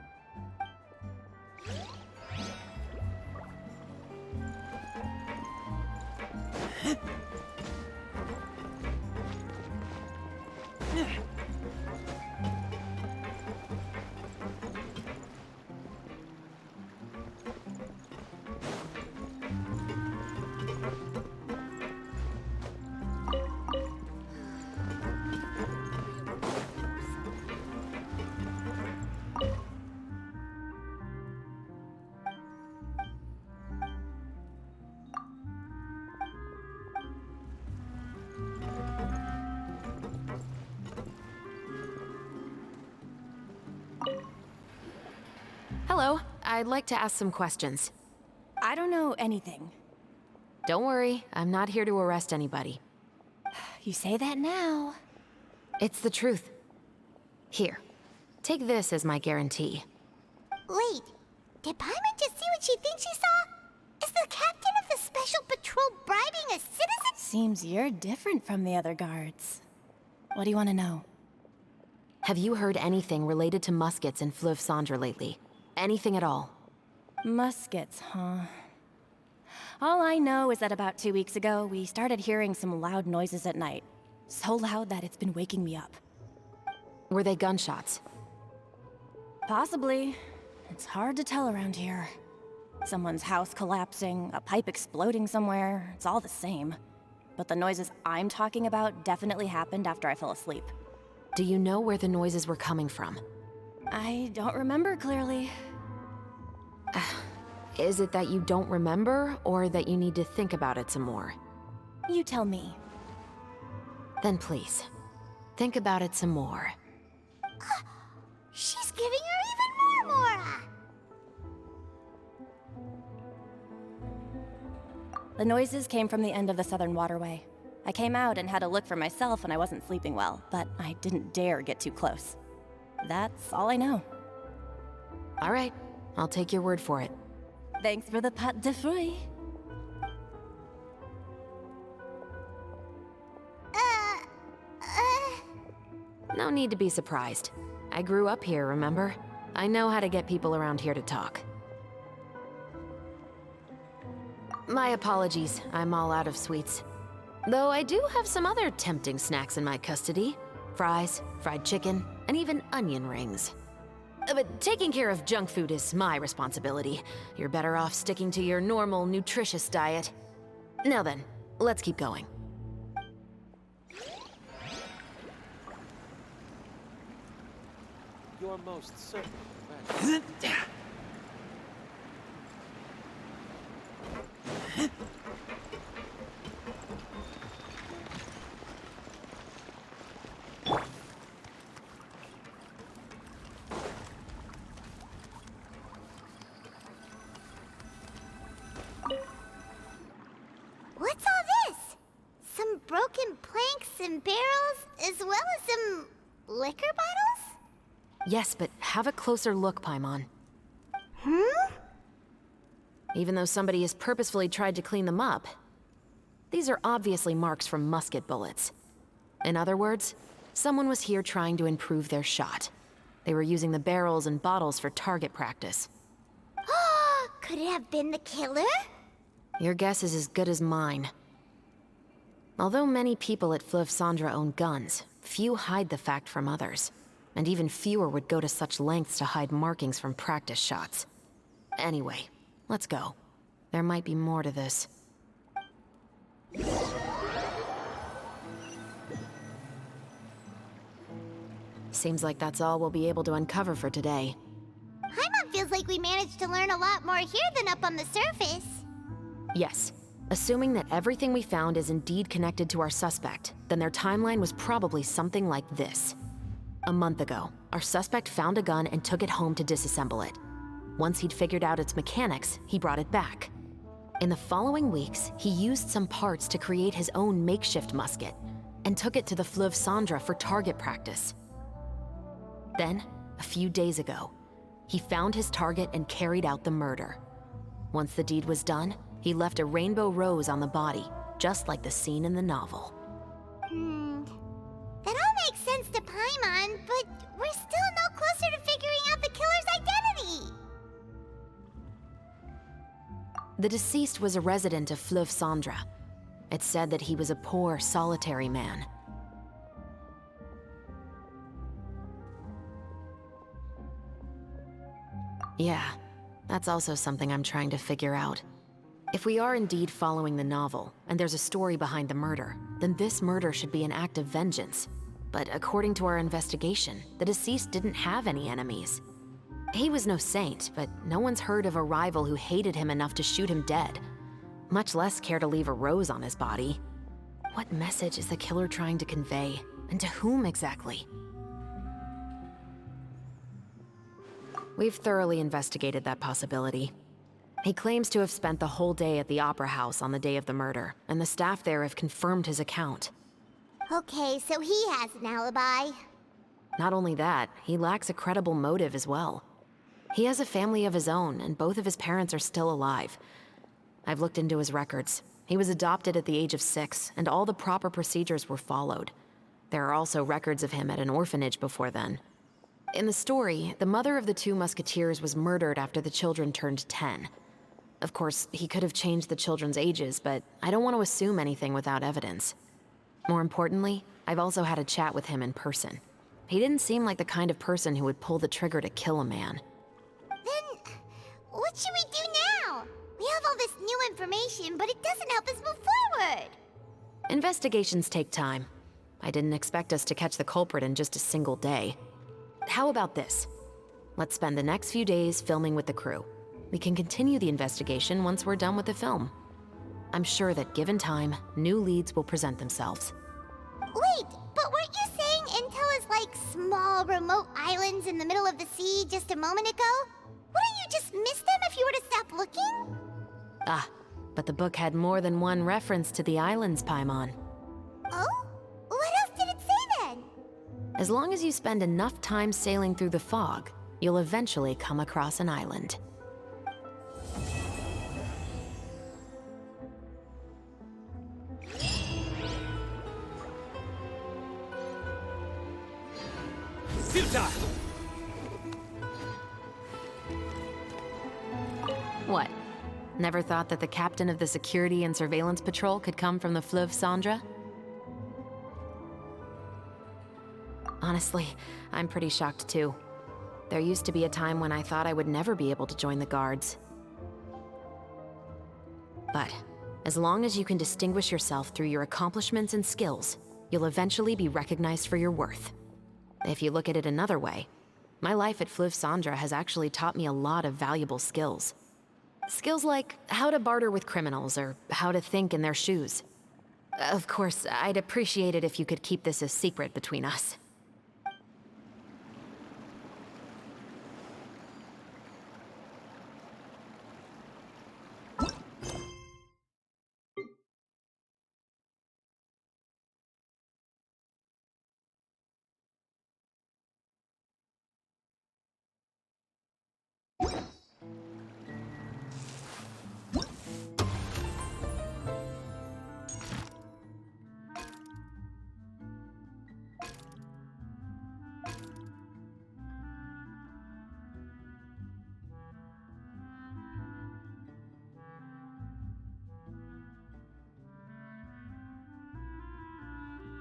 Hello, I'd like to ask some questions. I don't know anything. Don't worry, I'm not here to arrest anybody. You say that now. It's the truth. Here, take this as my guarantee. Wait, did Paimon just see what she thinks she saw? Is the captain of the Special Patrol bribing a citizen? Seems you're different from the other guards. What do you want to know? Have you heard anything related to muskets in Fleuve Cendre lately? Anything at all? Muskets, huh? All I know is that about 2 weeks ago, we started hearing some loud noises at night. So loud that it's been waking me up. Were they gunshots? Possibly. It's hard to tell around here. Someone's house collapsing, a pipe exploding somewhere, it's all the same. But the noises I'm talking about definitely happened after I fell asleep. Do you know where the noises were coming from? I don't remember clearly. Is it that you don't remember, or that you need to think about it some more? You tell me. Then please, think about it some more. She's giving her even more Mora! The noises came from the end of the Southern Waterway. I came out and had a look for myself when I wasn't sleeping well, but I didn't dare get too close. That's all I know. All right, I'll take your word for it. Thanks for the pâte de fruits. No need to be surprised. I grew up here, remember? I know how to get people around here to talk. My apologies, I'm all out of sweets. Though I do have some other tempting snacks in my custody. Fries, fried chicken, and even onion rings. But taking care of junk food is my responsibility. You're better off sticking to your normal, nutritious diet. Now then, let's keep going. You're most certainly correct. What's all this? Some broken planks and barrels, as well as some liquor bottles? Yes, but have a closer look, Paimon. Hmm? Even though somebody has purposefully tried to clean them up, these are obviously marks from musket bullets. In other words, someone was here trying to improve their shot. They were using the barrels and bottles for target practice. Could it have been the killer? Your guess is as good as mine. Although many people at Fleuve Cendres own guns, few hide the fact from others. And even fewer would go to such lengths to hide markings from practice shots. Anyway, let's go. There might be more to this. Seems like that's all we'll be able to uncover for today. Paimon feels like we managed to learn a lot more here than up on the surface. Yes. Assuming that everything we found is indeed connected to our suspect, then their timeline was probably something like this. A month ago, our suspect found a gun and took it home to disassemble it. Once he'd figured out its mechanics, he brought it back. In the following weeks, he used some parts to create his own makeshift musket, and took it to the Fleuve Cendres for target practice. Then, a few days ago, he found his target and carried out the murder. Once the deed was done, he left a rainbow rose on the body, just like the scene in the novel. That all makes sense to Paimon, but we're still no closer to figuring out the killer's identity! The deceased was a resident of Fleuve Cendres. It's said that he was a poor, solitary man. Yeah, that's also something I'm trying to figure out. If we are indeed following the novel, and there's a story behind the murder, then this murder should be an act of vengeance. But according to our investigation, the deceased didn't have any enemies. He was no saint, but no one's heard of a rival who hated him enough to shoot him dead, much less care to leave a rose on his body. What message is the killer trying to convey, and to whom exactly? We've thoroughly investigated that possibility. He claims to have spent the whole day at the Opera House on the day of the murder, and the staff there have confirmed his account. Okay, so he has an alibi. Not only that, he lacks a credible motive as well. He has a family of his own, and both of his parents are still alive. I've looked into his records. He was adopted at the age of 6, and all the proper procedures were followed. There are also records of him at an orphanage before then. In the story, the mother of the 2 musketeers was murdered after the children turned 10. Of course, he could have changed the children's ages, but I don't want to assume anything without evidence. More importantly, I've also had a chat with him in person. He didn't seem like the kind of person who would pull the trigger to kill a man. Then, what should we do now? We have all this new information, but it doesn't help us move forward. Investigations take time. I didn't expect us to catch the culprit in just a single day. How about this? Let's spend the next few days filming with the crew. We can continue the investigation once we're done with the film. I'm sure that given time, new leads will present themselves. Wait, but weren't you saying Intel is like small, remote islands in the middle of the sea just a moment ago? Wouldn't you just miss them if you were to stop looking? Ah, but the book had more than one reference to the islands, Paimon. Oh? What else did it say then? As long as you spend enough time sailing through the fog, you'll eventually come across an island. Futile! What? Never thought that the captain of the security and surveillance patrol could come from the Fleuve Cendra? Honestly, I'm pretty shocked too. There used to be a time when I thought I would never be able to join the guards. But as long as you can distinguish yourself through your accomplishments and skills, you'll eventually be recognized for your worth. If you look at it another way, my life at Fleuve Cendra has actually taught me a lot of valuable skills. Skills like how to barter with criminals or how to think in their shoes. Of course, I'd appreciate it if you could keep this a secret between us.